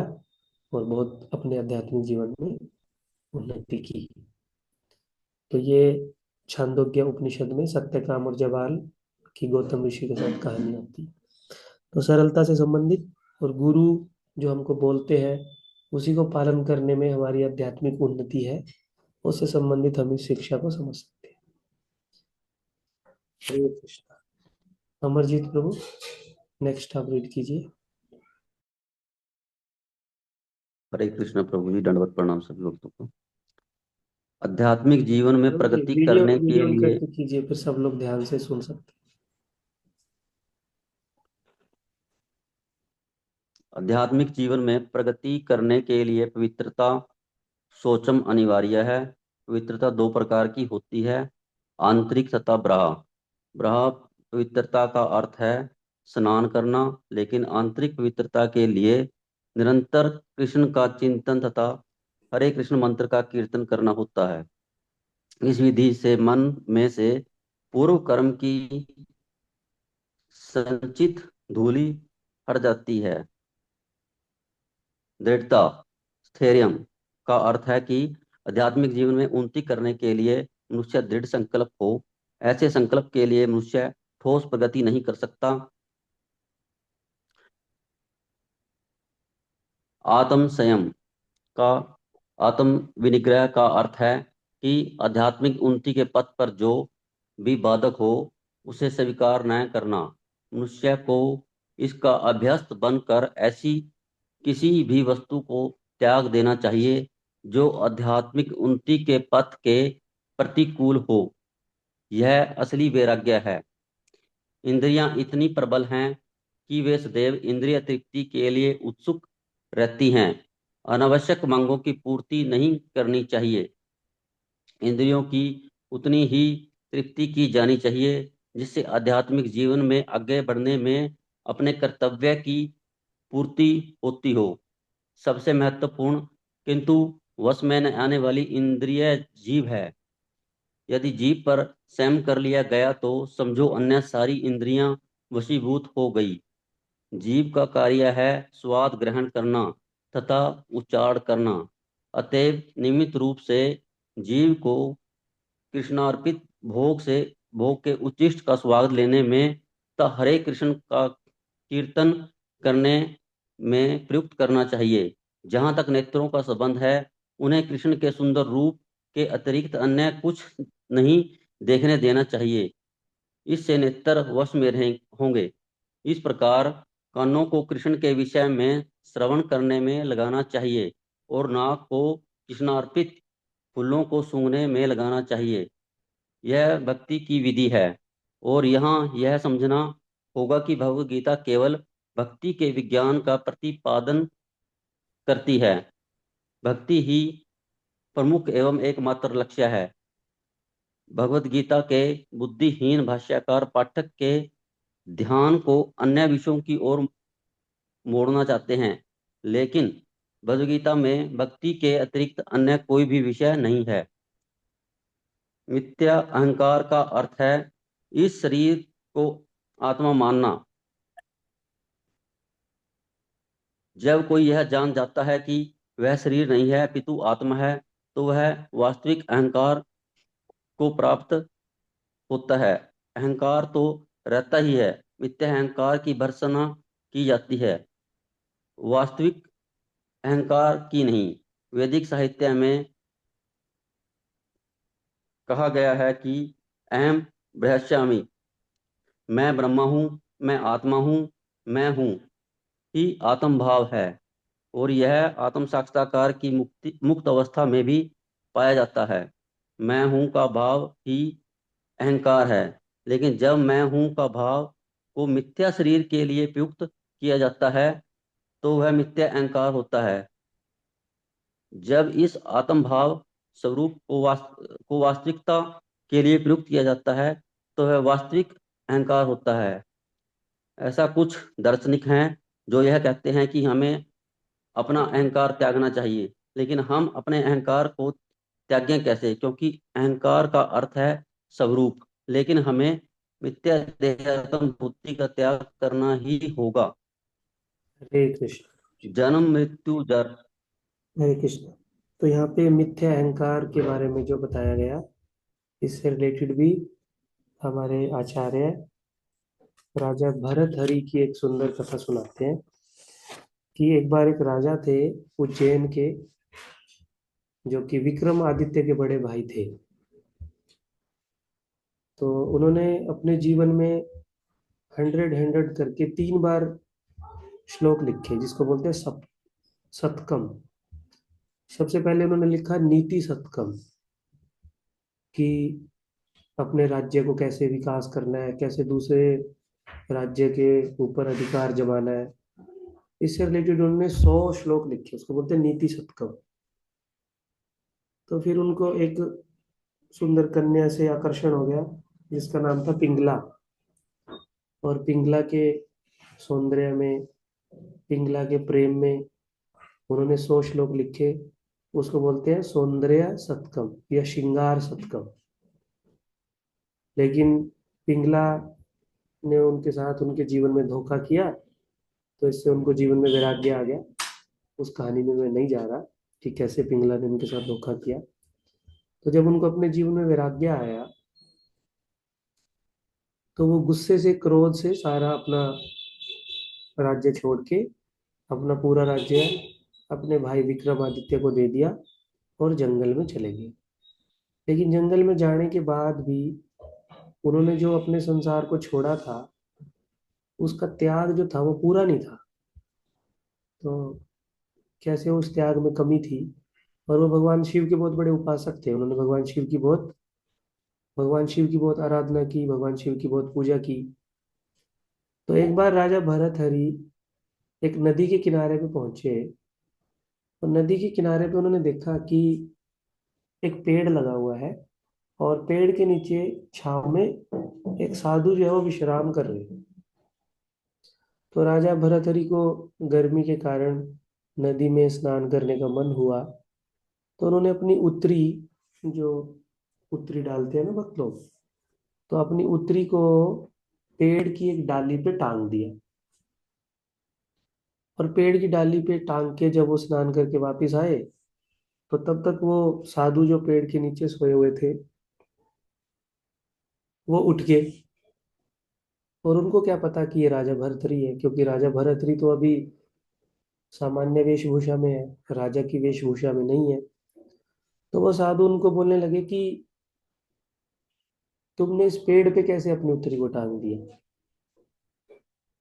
A: और बहुत अपने आध्यात्मिक जीवन में उन्नति की। तो ये छांदोग्य उपनिषद में सत्यकाम और जबाल की गौतम ऋषि के साथ कहानी आती है। तो सरलता से संबंधित, और गुरु जो हमको बोलते हैं उसी को पालन करने में हमारी आध्यात्मिक उन्नति है, उससे संबंधित हम इस शिक्षा को समझ सकते हैं। हरे कृष्णा। अमरजीत प्रभु, नेक्स्ट आप रीड कीजिए।
E: हरे कृष्ण प्रभु जी, दंडवत प्रणाम सभी भक्तों को। आध्यात्मिक जीवन में
A: प्रभु जी
E: प्रगति
A: वीडियो
E: करने के
A: वीडियो ऑन
E: लिए
A: करके कीजिए, फिर सब लोग ध्यान से सुन सकते हैं।
E: आध्यात्मिक जीवन में प्रगति करने के लिए पवित्रता सोचम अनिवार्य है। पवित्रता दो प्रकार की होती है, आंतरिक तथा बाह्य। बाह्य पवित्रता का अर्थ है स्नान करना, लेकिन आंतरिक पवित्रता के लिए निरंतर कृष्ण का चिंतन तथा हरे कृष्ण मंत्र का कीर्तन करना होता है। इस विधि से मन में से पूर्व कर्म की संचित धूलि हट जाती है। दृढ़ता स्थैर्यम का अर्थ है कि आध्यात्मिक जीवन में उन्नति करने के लिए मनुष्य दृढ़ संकल्प हो। ऐसे संकल्प के लिए मनुष्य ठोस प्रगति नहीं कर सकता। आत्म संयम का आत्म विनिग्रह का अर्थ है कि आध्यात्मिक उन्नति के पथ पर जो भी बाधक हो उसे स्वीकार न करना। मनुष्य को इसका अभ्यस्त बनकर ऐसी किसी भी वस्तु को त्याग देना चाहिए जो आध्यात्मिक उन्नति के पथ के प्रतिकूल हो। यह असली वैराग्य है। इंद्रियां इतनी प्रबल हैं कि वे सदैव इंद्रिय तृप्ति के लिए उत्सुक रहती हैं। अनावश्यक मांगों की पूर्ति नहीं करनी चाहिए। इंद्रियों की उतनी ही तृप्ति की जानी चाहिए जिससे आध्यात्मिक जीवन में आगे बढ़ने में अपने कर्तव्य की पूर्ति होती हो। सबसे महत्वपूर्ण किंतु वश में न आने वाली इंद्रिय जीभ है। यदि जीभ पर संयम कर लिया गया तो समझो अन्य सारी इंद्रियां वशीभूत हो गई। जीभ का कार्य है स्वाद ग्रहण करना तथा उच्चारण करना। अतएव नियमित रूप से जीव को कृष्णार्पित भोग के उच्चिष्ट का स्वाद लेने में तथा हरे कृष्ण का कीर्तन करने में प्रयुक्त करना चाहिए। जहाँ तक नेत्रों का संबंध है, उन्हें कृष्ण के सुंदर रूप के अतिरिक्त अन्य कुछ नहीं देखने देना चाहिए। इससे नेत्र वश में होंगे। इस प्रकार कानों को कृष्ण के विषय में श्रवण करने में लगाना चाहिए और नाक को कृष्णार्पित फूलों को सूंघने में लगाना चाहिए। यह भक्ति की विधि है। और यहाँ यह समझना होगा कि भगवद गीता केवल भक्ति के विज्ञान का प्रतिपादन करती है। भक्ति ही प्रमुख एवं एकमात्र लक्ष्य है। भगवद गीता के बुद्धिहीन भाष्यकार पाठक के ध्यान को अन्य विषयों की ओर मोड़ना चाहते हैं, लेकिन भगवद गीता में भक्ति के अतिरिक्त अन्य कोई भी विषय नहीं है। मिथ्या अहंकार का अर्थ है इस शरीर को आत्मा मानना। जब कोई यह जान जाता है कि वह शरीर नहीं है पितु आत्मा है, तो वह वास्तविक अहंकार को प्राप्त होता है। अहंकार तो रहता ही है, मिथ्या अहंकार की भर्त्सना की जाती है। वास्तविक अहंकार की नहीं। वैदिक साहित्य में कहा गया है कि अहम ब्रह्मस्यामि, मैं ब्रह्मा हूँ, मैं आत्मा हूँ, मैं हूँ ही आत्म भाव है, और यह आत्म साक्षात्कार की मुक्त अवस्था में भी पाया जाता है। मैं हूँ का भाव ही अहंकार है। लेकिन जब मैं हूँ का भाव को मिथ्या शरीर के लिए प्रयुक्त किया जाता है तो वह मिथ्या अहंकार होता है। जब इस आत्म भाव स्वरूप को वास्तविकता के लिए प्रयुक्त किया जाता है तो वह वास्तविक अहंकार होता है। ऐसा कुछ दार्शनिक हैं जो यह कहते हैं कि हमें अपना अहंकार त्यागना चाहिए, लेकिन हम अपने अहंकार को त्यागें कैसे, क्योंकि अहंकार का अर्थ है स्वरूप। लेकिन हमें मिथ्या देहात्म बुद्धि का त्याग करना ही होगा।
A: हरे कृष्ण।
E: जन्म मृत्यु जर
A: हरे कृष्ण। तो यहाँ पे मिथ्या अहंकार के बारे में जो बताया गया, इससे रिलेटेड भी हमारे आचार्य राजा भरतहरि की एक सुंदर कथा सुनाते हैं कि एक बार एक राजा थे उज्जैन के, जो कि विक्रमादित्य के बड़े भाई थे। तो उन्होंने अपने जीवन में 100 करके 3 बार श्लोक लिखे, जिसको बोलते हैं सतकम। सबसे पहले उन्होंने लिखा नीति सतकम, कि अपने राज्य को कैसे विकास करना है, कैसे दूसरे राज्य के ऊपर अधिकार जमाना है। इससे रिलेटेड उन्होंने 100 श्लोक लिखे, उसको बोलते हैं नीति शतकम। तो फिर उनको एक सुंदर कन्या से आकर्षण हो गया, जिसका नाम था पिंगला। और पिंगला के सौंदर्य में, पिंगला के प्रेम में उन्होंने 100 श्लोक लिखे। उसको बोलते हैं सौंदर्य शतकम या श्रृंगार शतकम। लेकिन पिंगला ने उनके साथ उनके जीवन में धोखा किया, तो इससे उनको जीवन में वैराग्य आ गया। उस कहानी में मैं नहीं जा रहा कि कैसे पिंगला ने उनके साथ धोखा किया। तो जब उनको अपने जीवन में वैराग्य आया, तो वो गुस्से से, क्रोध से सारा अपना राज्य छोड़ के, अपना पूरा राज्य अपने भाई विक्रमादित्य को दे दिया और जंगल में चले गए। लेकिन जंगल में जाने के बाद भी उन्होंने जो अपने संसार को छोड़ा था, उसका त्याग जो था वो पूरा नहीं था। तो कैसे उस त्याग में कमी थी। और वो भगवान शिव के बहुत बड़े उपासक थे। उन्होंने भगवान शिव की बहुत आराधना की, भगवान शिव की बहुत पूजा की। तो एक बार राजा भरतहरि एक नदी के किनारे पे पहुंचे, और नदी के किनारे पे उन्होंने देखा कि एक पेड़ लगा हुआ है, और पेड़ के नीचे छाव में एक साधु जो है वो विश्राम कर रहे हैं। तो राजा भरतहरि को गर्मी के कारण नदी में स्नान करने का मन हुआ। तो उन्होंने अपनी उत्तरी, जो उत्तरी डालते हैं ना भक्त लोग, तो अपनी उत्तरी को पेड़ की एक डाली पे टांग दिया। और पेड़ की डाली पे टांग के जब वो स्नान करके वापस आए, तो तब तक वो साधु जो पेड़ के नीचे सोए हुए थे, वो उठ गए। और उनको क्या पता कि ये राजा भरतरी है, क्योंकि राजा भरतरी तो अभी सामान्य वेशभूषा में है, राजा की वेशभूषा में नहीं है। तो वो साधु उनको बोलने लगे कि तुमने इस पेड़ पे कैसे अपनी उत्तरी को टांग दिया?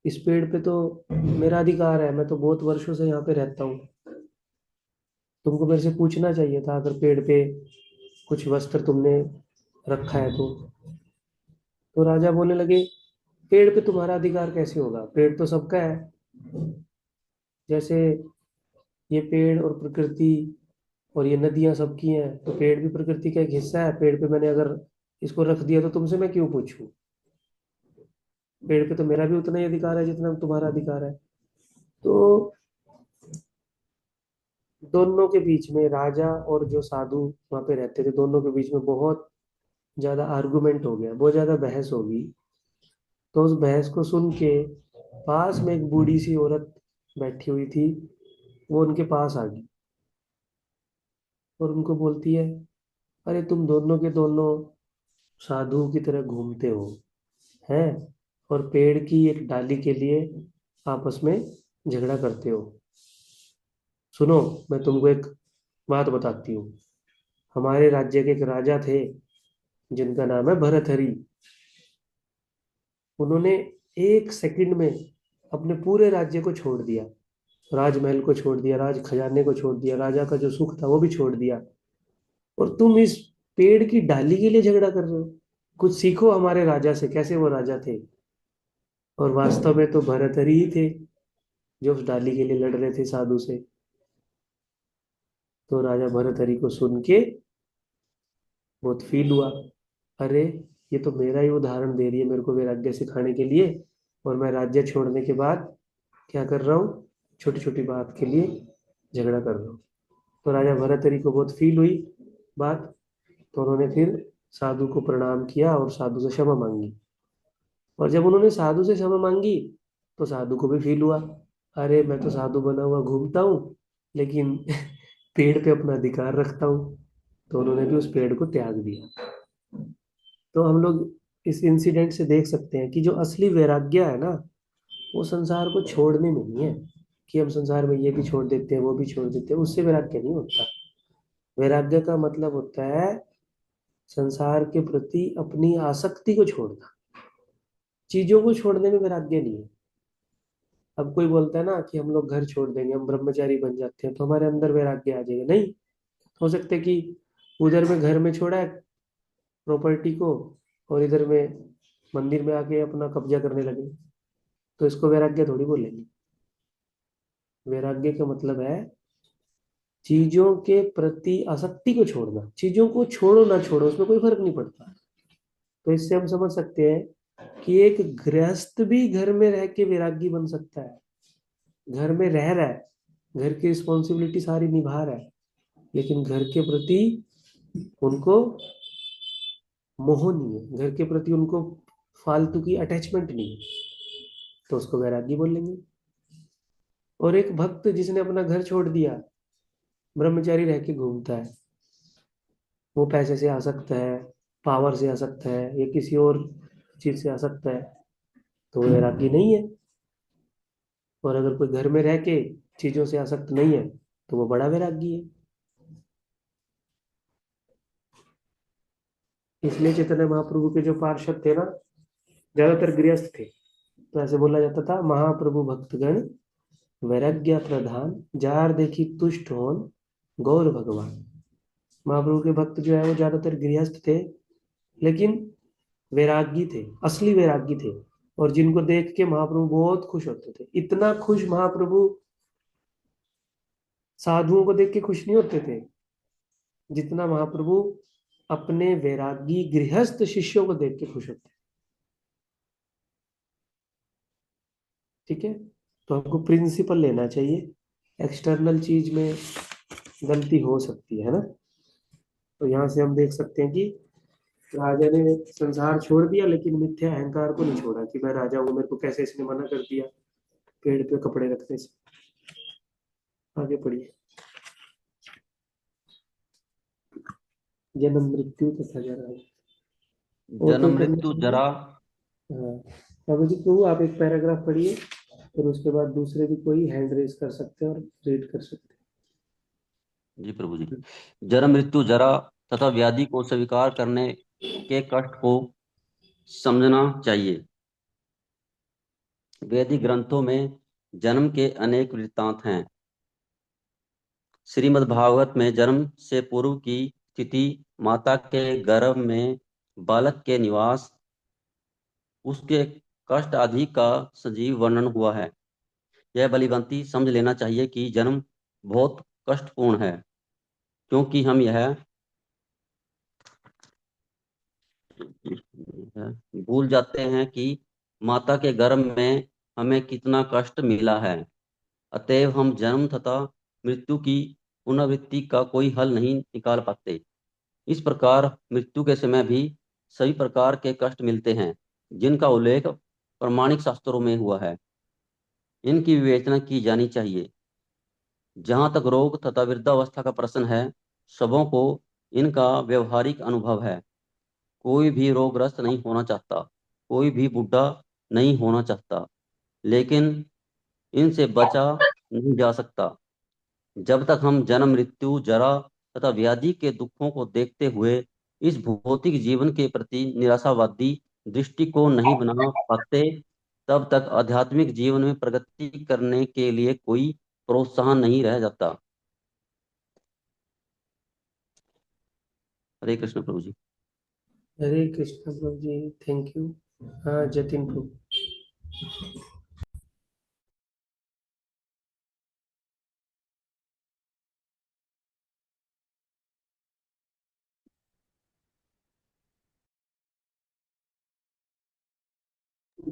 A: इस पेड़ पे तो मेरा अधिकार है, मैं तो बहुत वर्षों से यहाँ पे रहता हूँ। तुमको मेरे से पूछना चाहिए था, अगर पेड़ पे कुछ वस्त्र तुमने रखा है तो राजा बोलने लगे, पेड़ पे तुम्हारा अधिकार कैसे होगा? पेड़ तो सबका है। जैसे ये पेड़ और प्रकृति और ये नदियां सबकी हैं, तो पेड़ भी प्रकृति का एक हिस्सा है। पेड़ पे मैंने अगर इसको रख दिया तो तुमसे मैं क्यों पूछूं? पेड़ पे तो मेरा भी उतना ही अधिकार है जितना तुम्हारा अधिकार है। तो दोनों के बीच में, राजा और जो साधु वहां पे रहते थे, दोनों के बीच में बहुत ज्यादा आर्गुमेंट हो गया, बहुत ज्यादा बहस होगी। तो उस बहस को सुन के पास में एक बूढ़ी सी औरत बैठी हुई थी, वो उनके पास आ गई और उनको बोलती है, अरे तुम दोनों के दोनों साधु की तरह घूमते हो हैं, और पेड़ की एक डाली के लिए आपस में झगड़ा करते हो। सुनो, मैं तुमको एक बात बताती हूँ। हमारे राज्य के एक राजा थे जिनका नाम है भरथरी। उन्होंने एक सेकंड में अपने पूरे राज्य को छोड़ दिया, राजमहल को छोड़ दिया, राज खजाने को छोड़ दिया, राजा का जो सुख था वो भी छोड़ दिया। और तुम इस पेड़ की डाली के लिए झगड़ा कर रहे हो। कुछ सीखो हमारे राजा से, कैसे वो राजा थे। और वास्तव में तो भरतरी ही थे जो उस डाली के लिए लड़ रहे थे साधु से। तो राजा भरतरी को सुन के बहुत फील हुआ। अरे, ये तो मेरा ही उदाहरण दे रही है मेरे को वैराग्य सिखाने के लिए, और मैं राज्य छोड़ने के बाद क्या कर रहा हूँ, छोटी छोटी बात के लिए झगड़ा कर रहा हूँ। तो राजा भरतरी को बहुत फील हुई बात। तो उन्होंने फिर साधु को प्रणाम किया और साधु से क्षमा मांगी। और जब उन्होंने साधु से क्षमा मांगी तो साधु को भी फील हुआ, अरे मैं तो साधु बना हुआ घूमता हूँ, लेकिन पेड़ पे अपना अधिकार रखता हूँ। तो उन्होंने भी उस पेड़ को त्याग दिया। तो हम लोग इस इंसिडेंट से देख सकते हैं कि जो असली वैराग्य है ना, वो संसार को छोड़ने में नहीं है कि हम संसार में ये भी छोड़ देते हैं वो भी छोड़ देते हैं, उससे वैराग्य नहीं होता। वैराग्य का मतलब होता है संसार के प्रति अपनी आसक्ति को छोड़ना। चीजों को छोड़ने में वैराग्य नहीं है। अब कोई बोलता है ना कि हम लोग घर छोड़ देंगे, हम ब्रह्मचारी बन जाते हैं तो हमारे अंदर वैराग्य आ जाएगा, नहीं। हो सकता है कि उधर में घर में छोड़ा है प्रॉपर्टी को, और इधर में मंदिर में आके अपना कब्जा करने लगे, तो इसको वैराग्य थोड़ी बोलेंगे। वैराग्य का मतलब है चीजों के प्रति आसक्ति को छोड़ना। चीजों को छोड़ो ना छोड़ो उसमें कोई फर्क नहीं पड़ता। तो इससे हम समझ सकते हैं कि एक गृहस्थ भी घर में रह के वैरागी बन सकता है। घर में रह रहा है, घर की रिस्पॉन्सिबिलिटी सारी निभा रहा है, लेकिन घर के प्रति उनको मोह नहीं है, घर के प्रति उनको फालतू की अटैचमेंट नहीं है, तो उसको वैरागी बोलेंगे। और एक भक्त जिसने अपना घर छोड़ दिया, ब्रह्मचारी रह के घूमता है, वो पैसे से आसक्त है, पावर से आसक्त है, या किसी और चीज से आसक्त है, तो वो वैरागी नहीं है। और अगर कोई घर में रह के चीजों से आसक्त नहीं है तो वो बड़ा वैरागी है। इसलिए चैतन्य महाप्रभु के जो पार्षद थे ना, ज्यादातर गृहस्थ थे। तो ऐसे बोला जाता था, महाप्रभु भक्तगण वैराग्य प्रधान, जार देखी तुष्ट होन गौर भगवान। महाप्रभु के भक्त जो है वो ज्यादातर गृहस्थ थे, लेकिन वैरागी थे, असली वैरागी थे। और जिनको देख के महाप्रभु बहुत खुश होते थे। इतना खुश महाप्रभु साधुओं को देख के खुश नहीं होते थे जितना महाप्रभु अपने वैरागी गृहस्थ शिष्यों को देख के खुश होते। ठीक है, तो हमको प्रिंसिपल लेना चाहिए। एक्सटर्नल चीज में गलती हो सकती है ना। तो यहाँ से हम देख सकते हैं कि राजा ने संसार छोड़ दिया, लेकिन मिथ्या अहंकार को नहीं छोड़ा कि मैं राजा हूँ, मेरे को कैसे इसने मना कर दिया पेड़ पे कपड़े रखने से। आगे पढ़िए। जन्म मृत्यु तथा जरा। और
E: जन्म
A: कोई पढ़ना
E: मृत्यु
A: चाहिए?
E: जरा।
A: हाँ, अभिजीत प्रभु आप एक पैराग्राफ पढ़िए, फिर उसके बाद दूसरे भी कोई हैंड रेज कर सकते हैं और रीड कर सकते
E: जी प्रभु जी।
A: हैं।
E: जन्म मृत्यु जरा तथा व्याधि को स्वीकार करने के कष्ट को समझना चाहिए। वैदिक ग्रंथों में जन्म के अनेक वृत्तांत हैं। श्रीमद् भागवत में जन्म से पूर्व की स्थिति, माता के गर्भ में बालक के निवास, उसके कष्ट आदि का सजीव वर्णन हुआ है। यह बलिवंती समझ लेना चाहिए कि जन्म बहुत कष्टपूर्ण है, क्योंकि हम यह भूल जाते हैं कि माता के गर्भ में हमें कितना कष्ट मिला है। अतएव हम जन्म तथा मृत्यु की पुनरावृत्ति का कोई हल नहीं निकाल पाते। इस प्रकार मृत्यु के समय भी सभी प्रकार के कष्ट मिलते हैं, जिनका उल्लेख प्रमाणिक शास्त्रों में हुआ है। इनकी विवेचना की जानी चाहिए। जहाँ तक रोग तथा वृद्धावस्था का प्रश्न है, सबों को इनका व्यवहारिक अनुभव है। कोई भी रोगग्रस्त नहीं होना चाहता, कोई भी बूढ़ा नहीं होना चाहता, लेकिन इनसे बचा नहीं जा सकता। जब तक हम जन्म, मृत्यु, जरा तथा व्याधि के दुखों को देखते हुए इस भौतिक जीवन के प्रति निराशावादी दृष्टि को नहीं बना पाते, तब तक आध्यात्मिक जीवन में प्रगति करने के लिए कोई प्रोत्साहन नहीं रह जाता। हरे कृष्ण प्रभु जी।
A: हरे कृष्ण प्रभु जी, थैंक यू। हाँ जतिन प्रभु।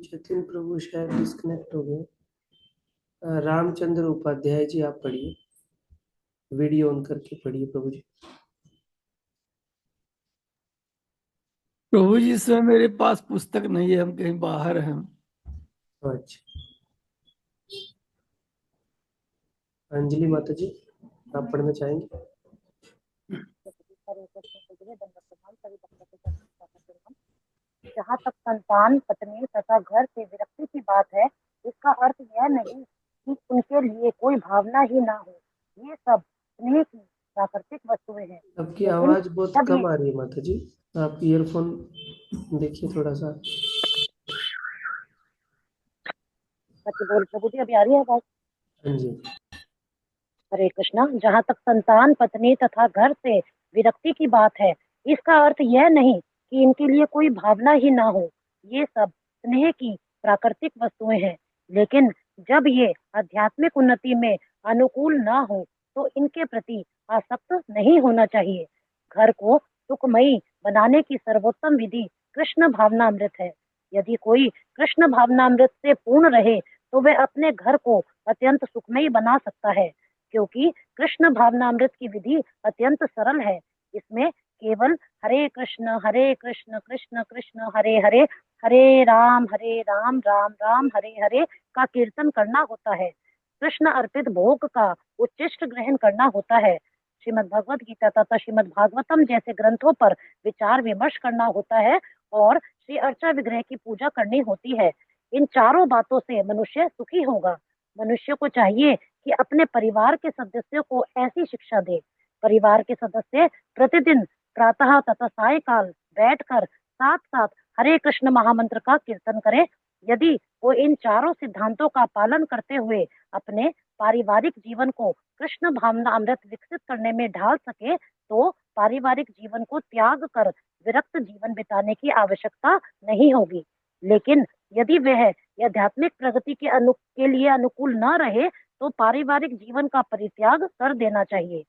A: जतिन प्रभु शायद डिस्कनेक्ट हो गए। रामचंद्र उपाध्याय जी आप पढ़िए, वीडियो ऑन करके पढ़िए प्रभु जी।
B: प्रभु जी, इस समय मेरे पास पुस्तक नहीं है, हम कहीं बाहर हैं।
A: अच्छा, अंजलि माता जी आप पढ़ना चाहेंगे?
F: जहाँ तक संतान, पत्नी तथा घर से विरक्ति की बात है, इसका अर्थ यह नहीं कि उनके लिए कोई भावना ही ना हो। ये सब स्नेह की प्राकृतिक वस्तुएं हैं।
A: आपकी
F: लेकिन
A: आवाज बहुत
F: जब
A: कम
F: ये
A: आ रही है माता जी, आप ईयरफोन देखिए थोड़ा सा।
F: सच बोल प्रभु जी, अभी आ रही है आवाज?
A: हाँ जी।
F: हरे कृष्णा। जहाँ तक संतान, पत्नी तथा घर से विरक्ति की बात है, इसका अर्थ यह नहीं कि इनके लिए कोई भावना ही ना हो। ये सब स्नेह की प्राकृतिक वस्तुएं हैं। लेकिन जब ये आध्यात्मिक उन्नति में अनुकूल ना हो, तो इनके प्रति आसक्त नहीं होना चाहिए। घर को सुखमयी बनाने की सर्वोत्तम विधि कृष्ण भावनामृत है। यदि कोई कृष्ण भावनामृत से पूर्ण रहे, तो वह अपने घर को अत्यंत सुखमयी बना सकता है। क्योंकि कृष्ण भावनामृत की विधि अत्यंत सरल है। इसमें केवल हरे कृष्ण कृष्ण कृष्ण हरे हरे, हरे राम राम राम हरे हरे का कीर्तन करना होता है। कृष्ण अर्पित भोग का उच्चिष्ट ग्रहण करना होता है। श्रीमद् भगवत गीता तथा श्रीमद् भागवतम जैसे ग्रंथों पर विचार विमर्श करना होता है और श्री अर्चा विग्रह की पूजा करनी होती है। इन चारों बातों से मनुष्य सुखी होगा। मनुष्य को चाहिए कि अपने परिवार के सदस्यों को ऐसी शिक्षा दे। परिवार के सदस्य प्रतिदिन प्रातः तथा सायकाल बैठकर साथ साथ हरे कृष्ण महामंत्र का कीर्तन करें। यदि वो इन चारों सिद्धांतों का पालन करते हुए अपने पारिवारिक जीवन को कृष्ण भावना अमृत विकसित करने में ढाल सके, तो पारिवारिक जीवन को त्याग कर विरक्त जीवन बिताने की आवश्यकता नहीं होगी। लेकिन यदि वह आध्यात्मिक प्रगति के लिए अनुकूल न रहे, तो पारिवारिक जीवन का परित्याग कर देना चाहिए।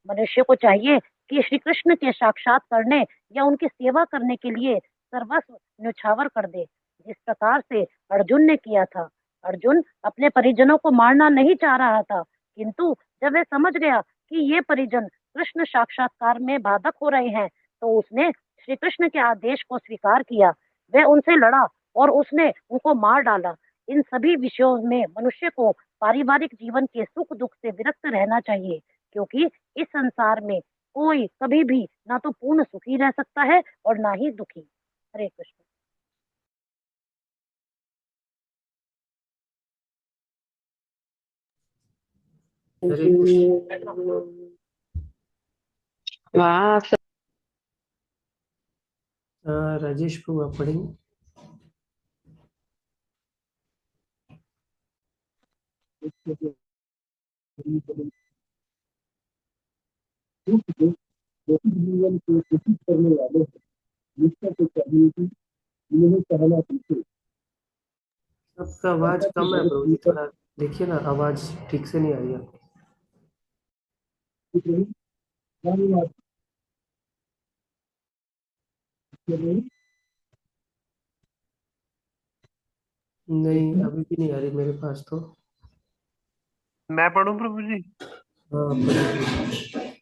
F: मनुष्य को चाहिए कि श्री कृष्ण के साक्षात करने या उनकी सेवा करने के लिए सर्वस्व न्यौछावर कर दे, जिस प्रकार से अर्जुन ने किया था। अर्जुन अपने परिजनों को मारना नहीं चाह रहा था, किंतु जब वह समझ गया कि ये परिजन कृष्ण साक्षात्कार में बाधक हो रहे हैं, तो उसने श्री कृष्ण के आदेश को स्वीकार किया। वह उनसे लड़ा और उसने उनको मार डाला। इन सभी विषयों में मनुष्य को पारिवारिक जीवन के सुख दुख से विरक्त रहना चाहिए, क्योंकि इस संसार में कोई कभी भी ना तो पूर्ण सुखी रह सकता है और ना ही दुखी। हरे कृष्ण।
A: हरे कृष्ण। राजेश प्रभु आप पढ़ेंगे?
B: जीवन को सूचित करने वाले हैं, जिसका तो चाहिए कि इन्हें कहना सीखे।
A: आपका आवाज कम है प्रभु जी, थोड़ा देखिए ना, आवाज ठीक से नहीं आ रही है। नहीं अभी भी नहीं आ रही मेरे पास तो।
G: मैं पढ़ूं प्रभु जी?
A: हाँ पढ़िए।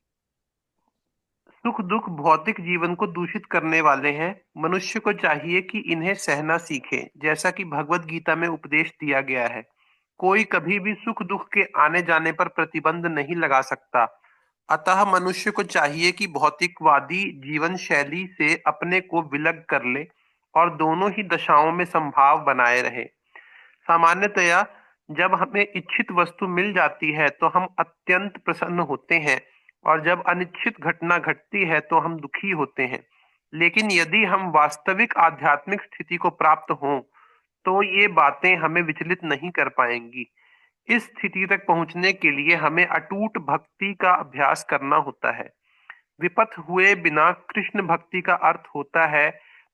G: सुख दुख भौतिक जीवन को दूषित करने वाले हैं। मनुष्य को चाहिए कि इन्हें सहना सीखे, जैसा कि भगवत गीता में उपदेश दिया गया है। कोई कभी भी सुख दुख के आने जाने पर प्रतिबंध नहीं लगा सकता। अतः मनुष्य को चाहिए कि भौतिकवादी जीवन शैली से अपने को विलग कर ले और दोनों ही दशाओं में संभाव बनाए रहे। सामान्यतया जब हमें इच्छित वस्तु मिल जाती है तो हम अत्यंत प्रसन्न होते हैं, और जब अनिच्छित घटना घटती है तो हम दुखी होते हैं। लेकिन यदि हम वास्तविक आध्यात्मिक स्थिति को प्राप्त हों तो ये बातें हमें विचलित नहीं कर पाएंगी। इस स्थिति तक पहुंचने के लिए हमें अटूट भक्ति का अभ्यास करना होता है। विपथ हुए बिना कृष्ण भक्ति का अर्थ होता है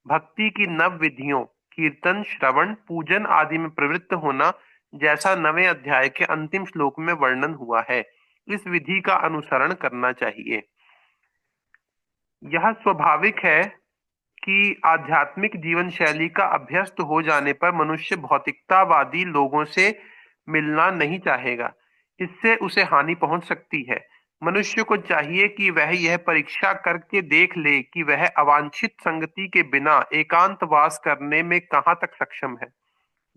G: भक्ति की नव विधियों, कीर्तन, श्रवण, पूजन आदि में प्रवृत्त होना, जैसा 9वें अध्याय के अंतिम श्लोक में वर्णन हुआ है। इस विधि का अनुसरण करना चाहिए। यह स्वाभाविक है कि आध्यात्मिक जीवन शैली का अभ्यस्त हो जाने पर मनुष्य भौतिकतावादी लोगों से मिलना नहीं चाहेगा। इससे उसे हानि पहुंच सकती है। मनुष्य को चाहिए कि वह यह परीक्षा करके देख ले कि वह अवांछित संगति के बिना एकांतवास करने में कहाँ तक सक्षम है।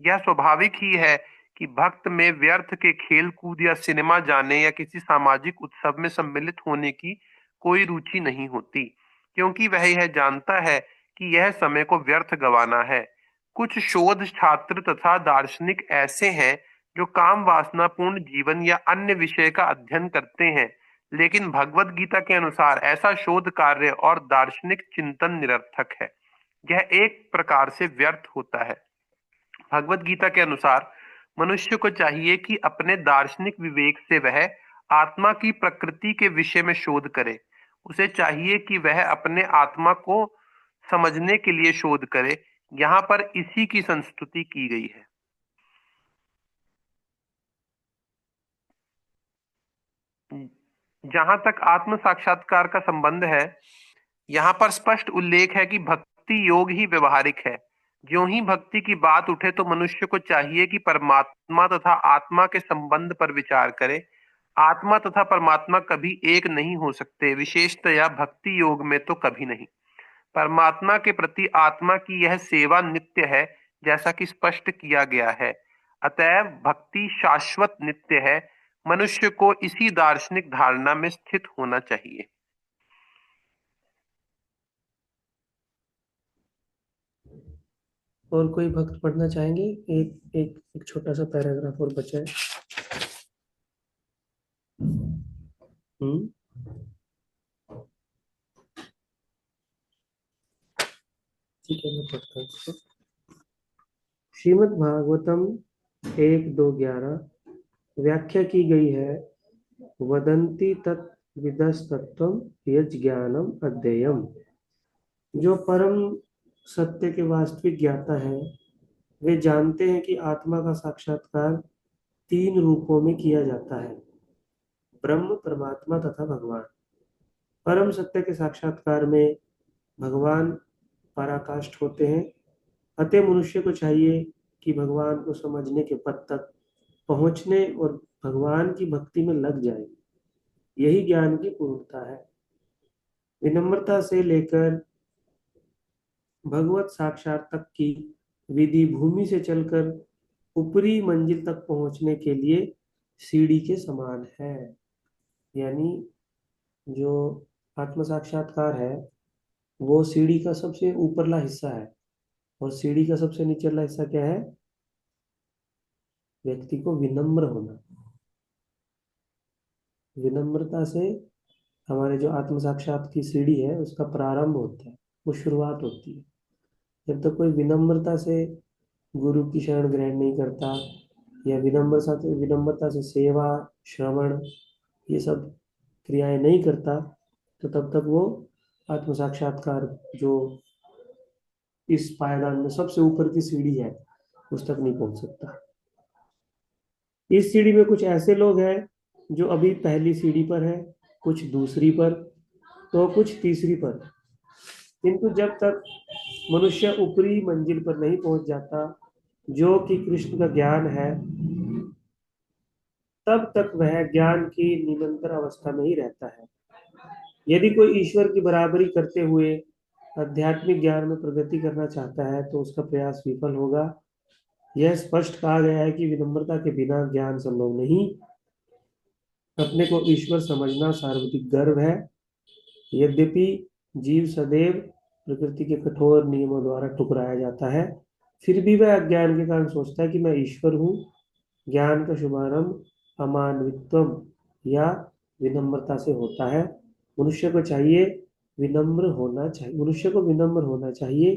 G: यह स्वाभाविक ही है कि भक्त में व्यर्थ के खेल कूद या सिनेमा जाने या किसी सामाजिक उत्सव में सम्मिलित होने की कोई रुचि नहीं होती, क्योंकि वह यह जानता है कि यह समय को व्यर्थ गंवाना है। कुछ शोध छात्र तथा दार्शनिक ऐसे हैं जो काम वासनापूर्ण जीवन या अन्य विषय का अध्ययन करते हैं, लेकिन भगवत गीता के अनुसार ऐसा शोध कार्य और दार्शनिक चिंतन निरर्थक है। यह एक प्रकार से व्यर्थ होता है। भगवत गीता के अनुसार मनुष्य को चाहिए कि अपने दार्शनिक विवेक से वह आत्मा की प्रकृति के विषय में शोध करे। उसे चाहिए कि वह अपने आत्मा को समझने के लिए शोध करे। यहाँ पर इसी की संस्तुति की गई है। जहां तक आत्म साक्षात्कार का संबंध है, यहाँ पर स्पष्ट उल्लेख है कि भक्ति योग ही व्यवहारिक है। ज्यों ही भक्ति की बात उठे तो मनुष्य को चाहिए कि परमात्मा तथा आत्मा के संबंध पर विचार करे। आत्मा तथा परमात्मा कभी एक नहीं हो सकते, विशेषतया भक्ति योग में तो कभी नहीं। परमात्मा के प्रति आत्मा की यह सेवा नित्य है, जैसा कि स्पष्ट किया गया है। अतएव भक्ति शाश्वत नित्य है। मनुष्य को इसी दार्शनिक धारणा में स्थित होना चाहिए।
A: और कोई भक्त पढ़ना चाहेंगे? एक एक एक छोटा सा पैराग्राफ और बचा है। ठीक है, मैं पढ़ता हूँ इसको। श्रीमद् भागवतम 1:2:11 व्याख्या की गई है। वदंती तत् विदस्तत्वम यज्ञानम अध्ययम। जो परम सत्य के वास्तविक ज्ञाता है वे जानते हैं कि आत्मा का साक्षात्कार 3 रूपों में किया जाता है, ब्रह्म, परमात्मा तथा भगवान। परम सत्य के साक्षात्कार में भगवान पराकाष्ठ होते हैं। अतः मनुष्य को चाहिए कि भगवान को समझने के पद तक पहुंचने और भगवान की भक्ति में लग जाए। यही ज्ञान की पूर्णता है। विनम्रता से लेकर भगवत साक्षात तक की विधि भूमि से चलकर ऊपरी मंजिल तक पहुंचने के लिए सीढ़ी के समान है। यानी जो आत्म साक्षात्कार है वो सीढ़ी का सबसे ऊपरला हिस्सा है, और सीढ़ी का सबसे निचला हिस्सा क्या है? व्यक्ति को विनम्र होना। विनम्रता से हमारे जो आत्म साक्षात की सीढ़ी है उसका प्रारंभ होता है, वो शुरुआत होती है। जब तक कोई विनम्रता से गुरु की शरण ग्रहण नहीं करता या विनम्रता से सेवा, श्रवण, ये सब क्रियाएं नहीं करता, तो तब तक वो आत्म साक्षात्कार जो इस पायदान में सबसे ऊपर की सीढ़ी है उस तक नहीं पहुंच सकता। इस सीढ़ी में कुछ ऐसे लोग हैं जो अभी पहली सीढ़ी पर है, कुछ दूसरी पर, तो कुछ तीसरी पर। किंतु जब तक मनुष्य ऊपरी मंजिल पर नहीं पहुंच जाता जो कि कृष्ण का ज्ञान है, तब तक वह ज्ञान की निरंतर अवस्था में ही रहता है। यदि कोई ईश्वर की बराबरी करते हुए आध्यात्मिक ज्ञान में प्रगति करना चाहता है तो उसका प्रयास विफल होगा। यह स्पष्ट कहा गया है कि विनम्रता के बिना ज्ञान संभव नहीं। अपने को ईश्वर समझना सर्वाधिक गर्व है। यद्यपि जीव सदैव प्रकृति के कठोर नियमों द्वारा ठुकराया जाता है, फिर भी वह अज्ञान के कारण सोचता है कि मैं ईश्वर हूँ ज्ञान का शुभारंभ अमानवित्व या विनम्रता से होता है। मनुष्य को विनम्र होना चाहिए।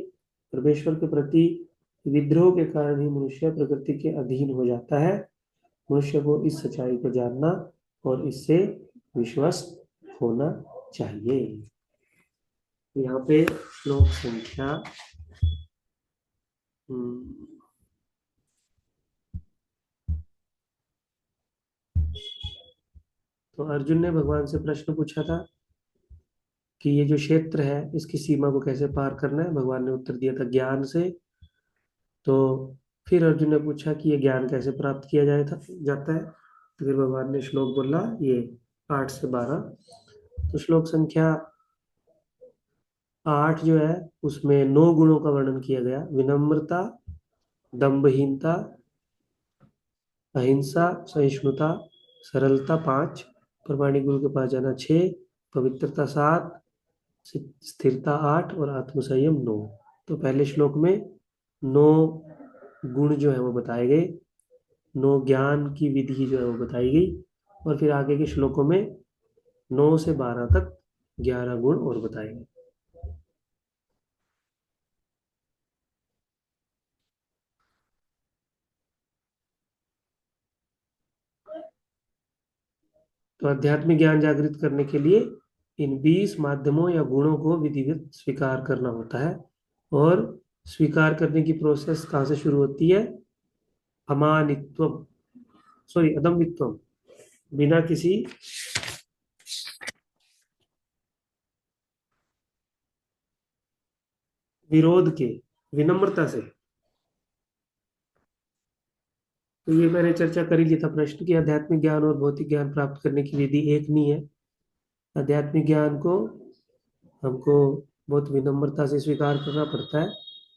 A: परमेश्वर के प्रति विद्रोह के कारण ही मनुष्य प्रकृति के अधीन हो जाता है। मनुष्य को इस सच्चाई को जानना और इससे विश्वस्त होना चाहिए। यहाँ पे श्लोक संख्या तो अर्जुन ने भगवान से प्रश्न पूछा था कि ये जो क्षेत्र है इसकी सीमा को कैसे पार करना है। भगवान ने उत्तर दिया था ज्ञान से। तो फिर अर्जुन ने पूछा कि ये ज्ञान कैसे प्राप्त किया जाता है। तो फिर भगवान ने श्लोक बोला ये 8 से 12। तो श्लोक संख्या 8 जो है उसमें 9 गुणों का वर्णन किया गया। विनम्रता, दंभहीनता, अहिंसा, सहिष्णुता, सरलता 5, प्रमाणिक गुरु के पास जाना 6, पवित्रता 7, स्थिरता 8 और आत्मसंयम 9। तो पहले श्लोक में 9 गुण जो है वो बताए गए, 9 ज्ञान की विधि जो है वो बताई गई, और फिर आगे के श्लोकों में 9 से 12 तक 11 गुण और बताए गए। तो आध्यात्मिक ज्ञान जागृत करने के लिए इन 20 माध्यमों या गुणों को विधिवत स्वीकार करना होता है। और स्वीकार करने की प्रोसेस कहाँ से शुरू होती है? अदम्भित्वम, बिना किसी विरोध के, विनम्रता से। तो ये मैंने चर्चा कर ही लिया था प्रश्न की आध्यात्मिक ज्ञान और भौतिक ज्ञान प्राप्त करने की विधि एक नहीं है। आध्यात्मिक ज्ञान को हमको बहुत विनम्रता से स्वीकार करना पड़ता है,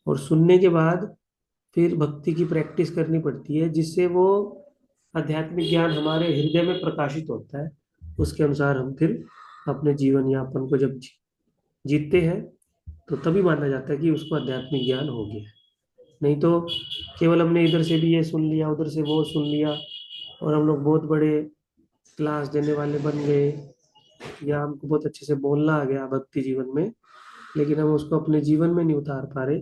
A: और सुनने के बाद फिर भक्ति की प्रैक्टिस करनी पड़ती है, जिससे वो आध्यात्मिक ज्ञान हमारे हृदय में प्रकाशित होता है। उसके अनुसार हम फिर अपने जीवन यापन को जब जीतते हैं तो तभी माना जाता है कि उसको आध्यात्मिक ज्ञान हो गया है। नहीं तो केवल हमने इधर से भी ये सुन लिया, उधर से वो सुन लिया, और हम लोग बहुत बड़े क्लास देने वाले बन गए, या हमको बहुत अच्छे से बोलना आ गया भक्ति जीवन में, लेकिन हम उसको अपने जीवन में नहीं उतार पा रहे,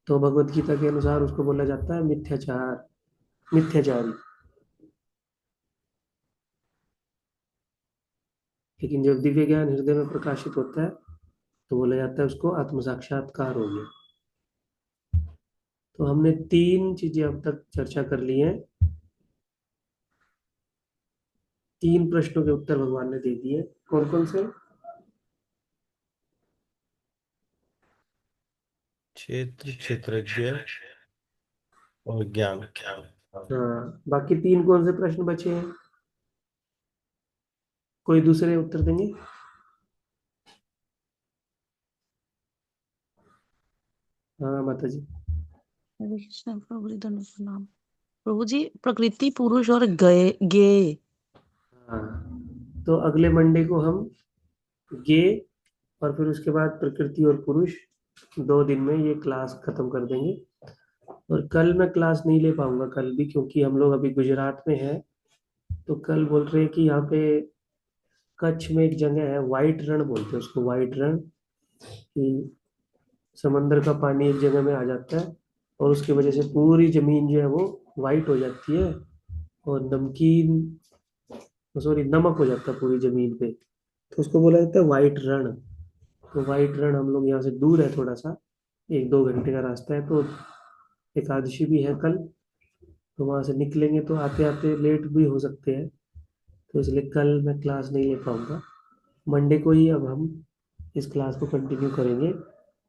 A: तो भगवत गीता के अनुसार उसको बोला जाता है मिथ्याचारी। लेकिन जब दिव्य ज्ञान हृदय में प्रकाशित होता है तो बोला जाता है उसको आत्म साक्षात्कार हो गया। तो हमने 3 चीजें अब तक चर्चा कर ली हैं। 3 प्रश्नों के उत्तर भगवान ने दे दिए। कौन कौन से?
C: क्षेत्र, क्षेत्रज्ञ और ज्ञान।
A: हाँ, बाकी 3 कौन से प्रश्न बचे हैं? कोई दूसरे उत्तर देंगे? हाँ माता जी।
D: हरे कृष्ण प्रभु जी, धन्य प्रणाम। प्रभु जी, प्रकृति, पुरुष और ज्ञेय।
A: हाँ, तो अगले मंडे को हम ज्ञेय और फिर उसके बाद प्रकृति और पुरुष 2 दिन में ये क्लास खत्म कर देंगे। और कल मैं क्लास नहीं ले पाऊंगा कल भी, क्योंकि हम लोग अभी गुजरात में हैं। तो कल बोल रहे हैं कि यहाँ पे कच्छ में एक जगह है, वाइट रण बोलते हैं उसको, वाइट रण, कि समंदर का पानी एक जगह में आ जाता है और उसकी वजह से पूरी जमीन जो है वो वाइट हो जाती है, और नमक हो जाता है पूरी जमीन पे। तो उसको बोला जाता है वाइट रण। तो वाइट रण हम लोग यहाँ से दूर है थोड़ा सा, 1-2 घंटे का रास्ता है। तो एकादशी भी है कल, तो वहां से निकलेंगे तो आते आते लेट भी हो सकते हैं। तो इसलिए कल मैं क्लास नहीं ले पाऊंगा। मंडे को ही अब हम इस क्लास को कंटिन्यू करेंगे।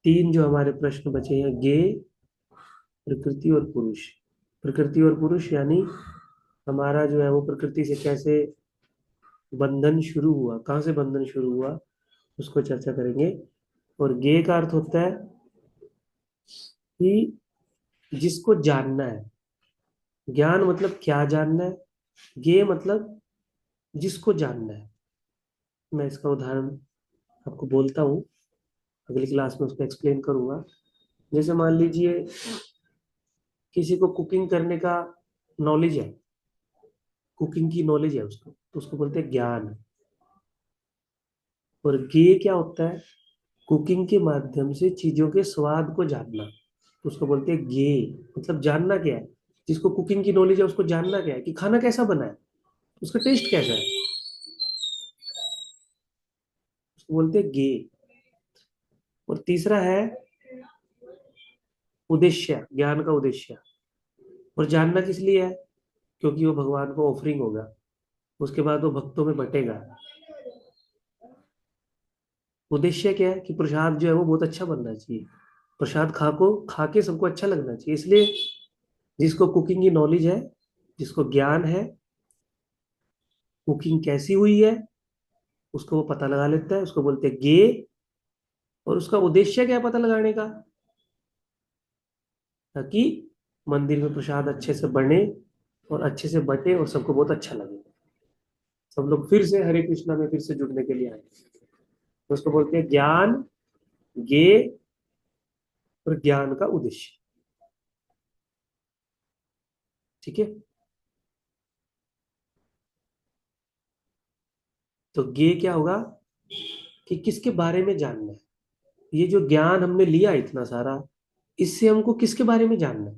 A: 3 जो हमारे प्रश्न बचे हैं, ज्ञेय, प्रकृति और पुरुष। प्रकृति और पुरुष यानी हमारा जो है वो प्रकृति से कैसे बंधन शुरू हुआ, कहाँ से बंधन शुरू हुआ, उसको चर्चा करेंगे। और ज्ञेय का अर्थ होता है कि जिसको जानना है। ज्ञान मतलब क्या जानना है, ज्ञेय मतलब जिसको जानना है। मैं इसका उदाहरण आपको बोलता हूँ, अगली क्लास में उसको एक्सप्लेन करूंगा। जैसे मान लीजिए किसी को कुकिंग करने का नॉलेज है, कुकिंग की नॉलेज है उसको, तो उसको बोलते हैं ज्ञान। और ज्ञेय क्या होता है? कुकिंग के माध्यम से चीजों के स्वाद को जानना, तो उसको बोलते हैं ज्ञेय। मतलब जानना क्या है, जिसको कुकिंग की नॉलेज है उसको जानना क्या है कि खाना कैसा बना है, उसका टेस्ट कैसा है, उसको बोलते हैं ज्ञेय। और तीसरा है उद्देश्य, ज्ञान का उद्देश्य। और जानना किस लिए है? क्योंकि वो भगवान को ऑफरिंग होगा, उसके बाद वो भक्तों में बटेगा। उद्देश्य क्या है कि प्रसाद जो है वो बहुत अच्छा बनना चाहिए, प्रसाद खा के सबको अच्छा लगना चाहिए। इसलिए जिसको कुकिंग की नॉलेज है, जिसको ज्ञान है कुकिंग कैसी हुई है, उसको वो पता लगा लेता है, उसको बोलते हैं ज्ञेय। और उसका उद्देश्य क्या है पता लगाने का? ताकि मंदिर में प्रसाद अच्छे से बने और अच्छे से बटे और सबको बहुत अच्छा लगे, सब लोग फिर से हरे कृष्णा में फिर से जुड़ने के लिए आए। तो उसको बोलते हैं ज्ञान, ज्ञेय और ज्ञान का उद्देश्य। ठीक है। तो ज्ञेय क्या होगा कि किसके बारे में जानना है, ये जो ज्ञान हमने लिया इतना सारा, इससे हमको किसके बारे में जानना है,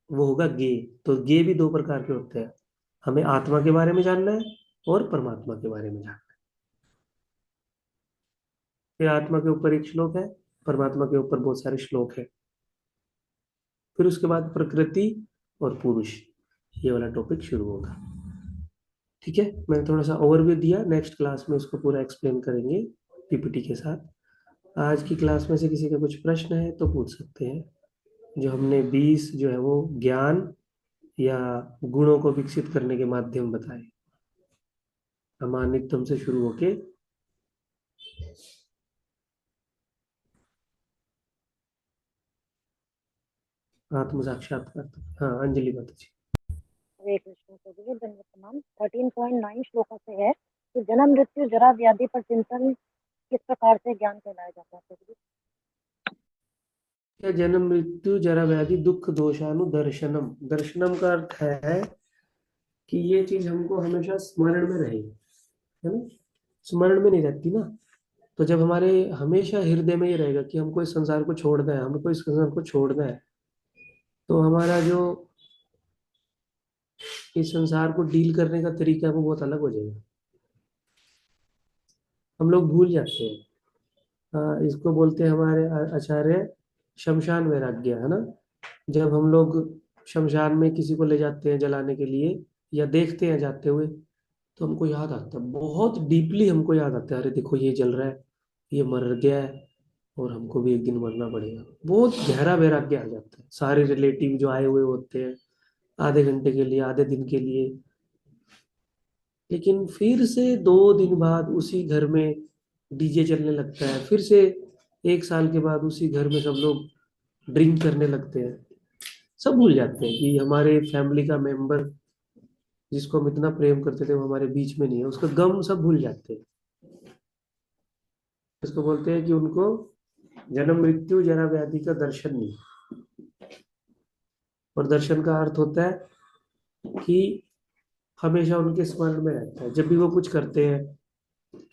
A: वो होगा ज्ञेय। तो ज्ञेय भी दो प्रकार के होते हैं, हमें आत्मा के बारे में जानना है और परमात्मा के बारे में जानना है। फिर आत्मा के ऊपर एक श्लोक है, परमात्मा के ऊपर बहुत सारे श्लोक है। फिर उसके बाद प्रकृति और पुरुष, ये वाला टॉपिक शुरू होगा। ठीक है, मैंने थोड़ा सा ओवरव्यू दिया, नेक्स्ट क्लास में इसको पूरा एक्सप्लेन करेंगे पीपीटी के साथ। आज की क्लास में से किसी का कुछ प्रश्न है तो पूछ सकते हैं। जो हमने 20 जो है वो ज्ञान या गुणों को विकसित करने के माध्यम बताए, अमानित्वम से शुरू होके आत्म साक्षात्कार तक। हाँ, अंजलि माता जी।
F: हरे कृष्ण प्रभु। दंडवत प्रणाम। 13.9 श्लोकों से है कि जन्म मृत्यु जरा व्याधि पर चिंतन किस प्रकार से ज्ञान कहलाया जाता है प्रभु जी?
A: क्या जन्म मृत्यु जरा व्याधि दुख दोषानुदर्शनम, दर्शनम का अर्थ है कि ये चीज हमको हमेशा स्मरण में रहे, है ना। स्मरण में नहीं रहती ना, तो जब हमारे हमेशा हृदय में ये रहेगा कि हमको इस संसार को छोड़ना है, हमको इस संसार को छोड़ना है, तो हमारा जो इस संसार को डील करने का तरीका है वो बहुत अलग हो जाएगा। हम लोग भूल जाते हैं। इसको बोलते हैं हमारे आचार्य शमशान वैराग्य, है ना। जब हम लोग शमशान में किसी को ले जाते हैं जलाने के लिए या देखते हैं जाते हुए, तो हमको याद आता है, बहुत डीपली हमको याद आता है, अरे देखो ये जल रहा है, ये मर गया है और हमको भी एक दिन मरना पड़ेगा। बहुत गहरा वैराग्य आ जाता है। सारे रिलेटिव जो आए हुए होते हैं आधे घंटे के लिए, आधे दिन के लिए, लेकिन फिर से 2 दिन बाद उसी घर में डीजे चलने लगता है, फिर से 1 साल के बाद उसी घर में सब लोग ड्रिंक करने लगते हैं। सब भूल जाते हैं कि हमारे फैमिली का मेंबर जिसको हम इतना प्रेम करते थे वो हमारे बीच में नहीं है, उसका गम सब भूल जाते हैं। इसको बोलते हैं कि उनको जन्म मृत्यु जरा व्याधि का दर्शन नहीं। और दर्शन का अर्थ होता है कि हमेशा उनके स्मरण में रहता है। जब भी वो कुछ करते हैं,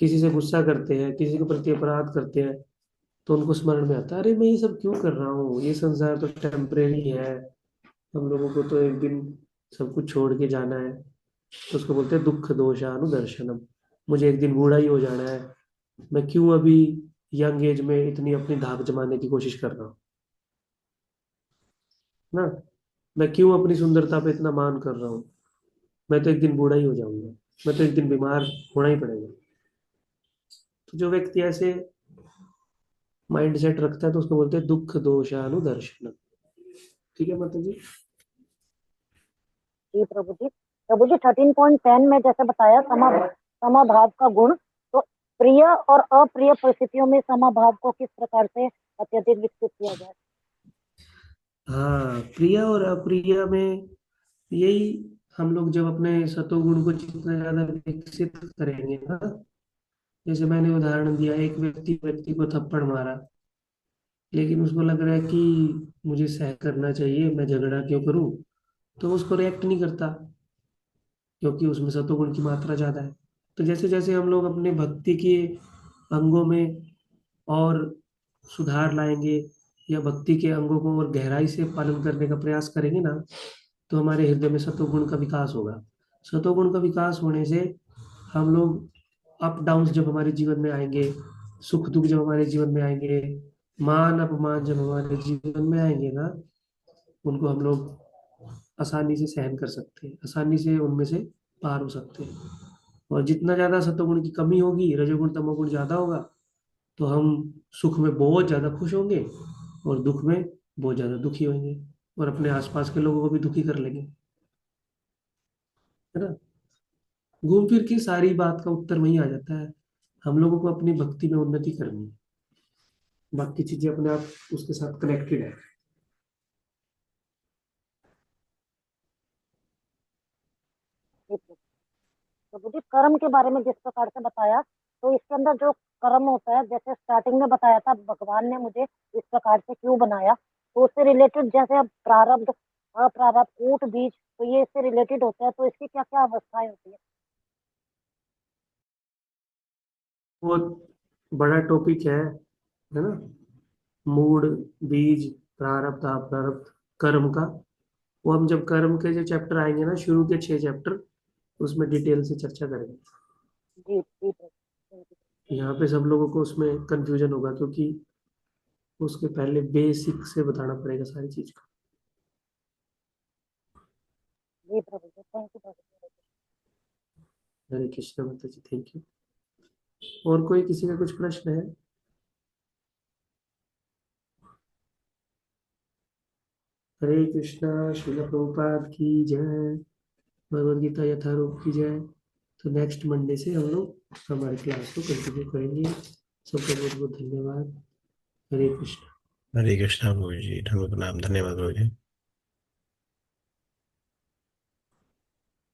A: किसी से गुस्सा करते हैं, किसी के प्रति अपराध करते हैं, तो उनको स्मरण में आता है, अरे मैं ये सब क्यों कर रहा हूँ, ये संसार तो टेम्परेरी है, हम लोगों को तो एक दिन सब कुछ छोड़ के जाना है। तो उसको बोलते हैं दुख दोषानुदर्शनम, मुझे एक दिन बूढ़ा ही हो जाना है, मैं क्यों अभी यंग एज में इतनी अपनी धाक जमाने की कोशिश कर रहा हूँ ना, मैं क्यों अपनी सुंदरता पे इतना मान कर रहा हूँ, मैं तो एक दिन बूढ़ा ही हो जाऊंगा, मैं तो एक दिन बीमार होना ही पड़ेगा। तो जो व्यक्ति ऐसे माइंड सेट रखता है तो उसको बोलते हैं दुख दोषानुदर्शनम। ठीक है माता जी।
F: जी प्रभु जी। प्रभु जी 13.10 में जैसे बताया समाभाव का गुण, तो प्रिय और अप्रिय परिस्थितियों में समाभाव को किस प्रकार से अत्यधिक विकसित किया जाए?
A: हाँ, प्रिय और अप्रिय में यही, हम लोग जब अपने सतोगुण को जितना ज्यादा विकसित करेंगे ना, जैसे मैंने उदाहरण दिया, एक व्यक्ति को थप्पड़ मारा, लेकिन उसको लग रहा है कि मुझे सह करना चाहिए, मैं झगड़ा क्यों करूं, तो उसको रिएक्ट नहीं करता, क्योंकि उसमें सतोगुण की मात्रा ज्यादा है। तो जैसे जैसे हम लोग अपने भक्ति के अंगों में और सुधार लाएंगे या भक्ति के अंगों को और गहराई से पालन करने का प्रयास करेंगे ना, तो हमारे हृदय में सतोगुण का विकास होगा। सतोगुण का विकास होने से हम लोग अप डाउन जब हमारे जीवन में आएंगे, सुख दुख जब हमारे जीवन में आएंगे, मान अपमान जब हमारे जीवन में आएंगे ना, उनको हम लोग आसानी से सहन कर सकते हैं, आसानी से उनमें से पार हो सकते हैं। और जितना ज्यादा सतोगुण की कमी होगी, रजोगुण तमोगुण ज्यादा होगा, तो हम सुख में बहुत ज्यादा खुश होंगे और दुख में बहुत ज्यादा दुखी होंगे और अपने आसपास के लोगों को भी दुखी कर लेंगे, है ना। घूम फिर के सारी बात का उत्तर वही आ जाता है, हम लोगों को अपनी भक्ति में उन्नति करनी है, बाकी चीजें अपने आप उसके साथ कनेक्टेड है।
F: जी प्रभु। तो मुझे कर्म के बारे में जिस प्रकार से बताया, तो इसके अंदर जो कर्म होता है, जैसे स्टार्टिंग में बताया था भगवान ने मुझे इस प्रकार से क्यों बनाया, तो उससे रिलेटेड जैसे अब प्रारब्ध, अप्रारब्ध, कूट, बीज, तो ये इससे रिलेटेड होता है, तो इसकी क्या क्या अवस्थाएं होती है?
A: बहुत बड़ा टॉपिक है ना। मूड, बीज, प्रारब्ध, अप्रारब्ध, कर्म का, वो हम जब कर्म के जो चैप्टर आएंगे ना, शुरू के 6 चैप्टर, उसमें डिटेल से चर्चा करेंगे।
F: जी जी प्रभु, थैंक यू।
A: यहाँ पे सब लोगों को उसमें कंफ्यूजन होगा, क्योंकि उसके पहले बेसिक से बताना पड़ेगा सारी चीज को।
F: जी प्रभु जी, थैंक यू प्रभु।
A: हरे कृष्ण माता जी, थैंक यू। और कोई किसी का कुछ प्रश्न है? हरे कृष्णा। श्रील प्रभुपाद की जय। भगवद गीता यथारूप की जय। तो नेक्स्ट मंडे से हम लोग हमारे क्लास को कंटिन्यू करेंगे। सबका बहुत बहुत धन्यवाद। हरे कृष्ण।
C: हरे कृष्णा गुरु जी, धन्यवाद, धन्यवाद गुरु जी।